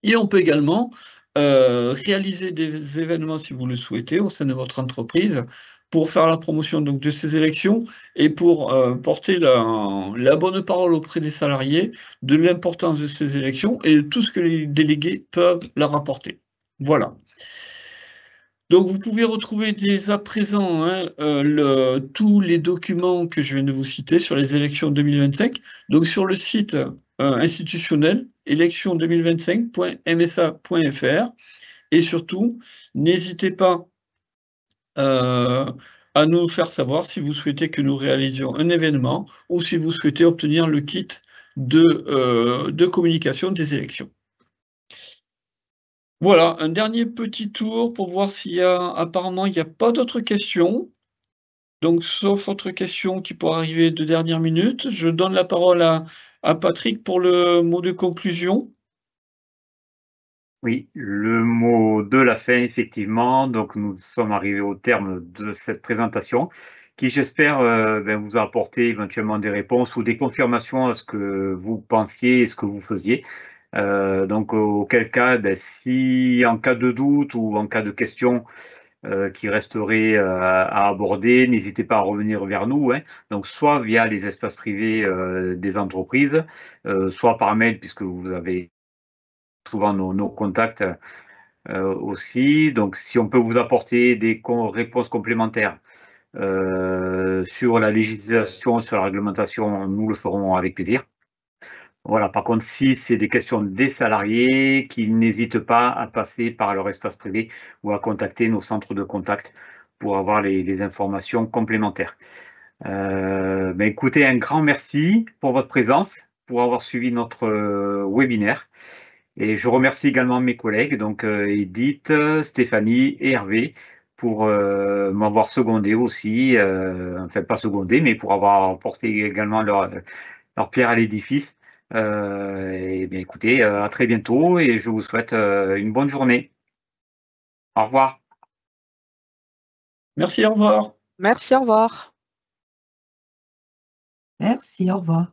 Et on peut également réaliser des événements, si vous le souhaitez, au sein de votre entreprise pour faire la promotion donc, de ces élections et pour porter la bonne parole auprès des salariés de l'importance de ces élections et de tout ce que les délégués peuvent leur apporter. Voilà. Donc vous pouvez retrouver dès à présent hein, tous les documents que je viens de vous citer sur les élections 2025, donc sur le site institutionnel élections2025.msa.fr et surtout, n'hésitez pas à nous faire savoir si vous souhaitez que nous réalisions un événement ou si vous souhaitez obtenir le kit de communication des élections. Voilà, un dernier petit tour pour voir s'il y a apparemment il n'y a pas d'autres questions. Donc sauf autre question qui pourrait arriver de dernière minute, je donne la parole à Patrick pour le mot de conclusion. Oui, le mot de la fin, effectivement. Donc, nous sommes arrivés au terme de cette présentation qui, j'espère, vous a apporté éventuellement des réponses ou des confirmations à ce que vous pensiez et ce que vous faisiez. Donc, auquel cas, si en cas de doute ou en cas de question qui resterait à aborder, n'hésitez pas à revenir vers nous. Hein. Donc, soit via les espaces privés des entreprises, soit par mail, puisque vous avez souvent nos contacts aussi. Donc, si on peut vous apporter des réponses complémentaires sur la législation, sur la réglementation, nous le ferons avec plaisir. Voilà, par contre, si c'est des questions des salariés, qu'ils n'hésitent pas à passer par leur espace privé ou à contacter nos centres de contact pour avoir les informations complémentaires. Écoutez, un grand merci pour votre présence, pour avoir suivi notre webinaire. Et je remercie également mes collègues, donc Edith, Stéphanie et Hervé, pour m'avoir secondé aussi, enfin pas secondé, mais pour avoir apporté également leur pierre à l'édifice. Écoutez, à très bientôt et je vous souhaite une bonne journée. Au revoir. Merci, au revoir. Merci, au revoir. Merci, au revoir.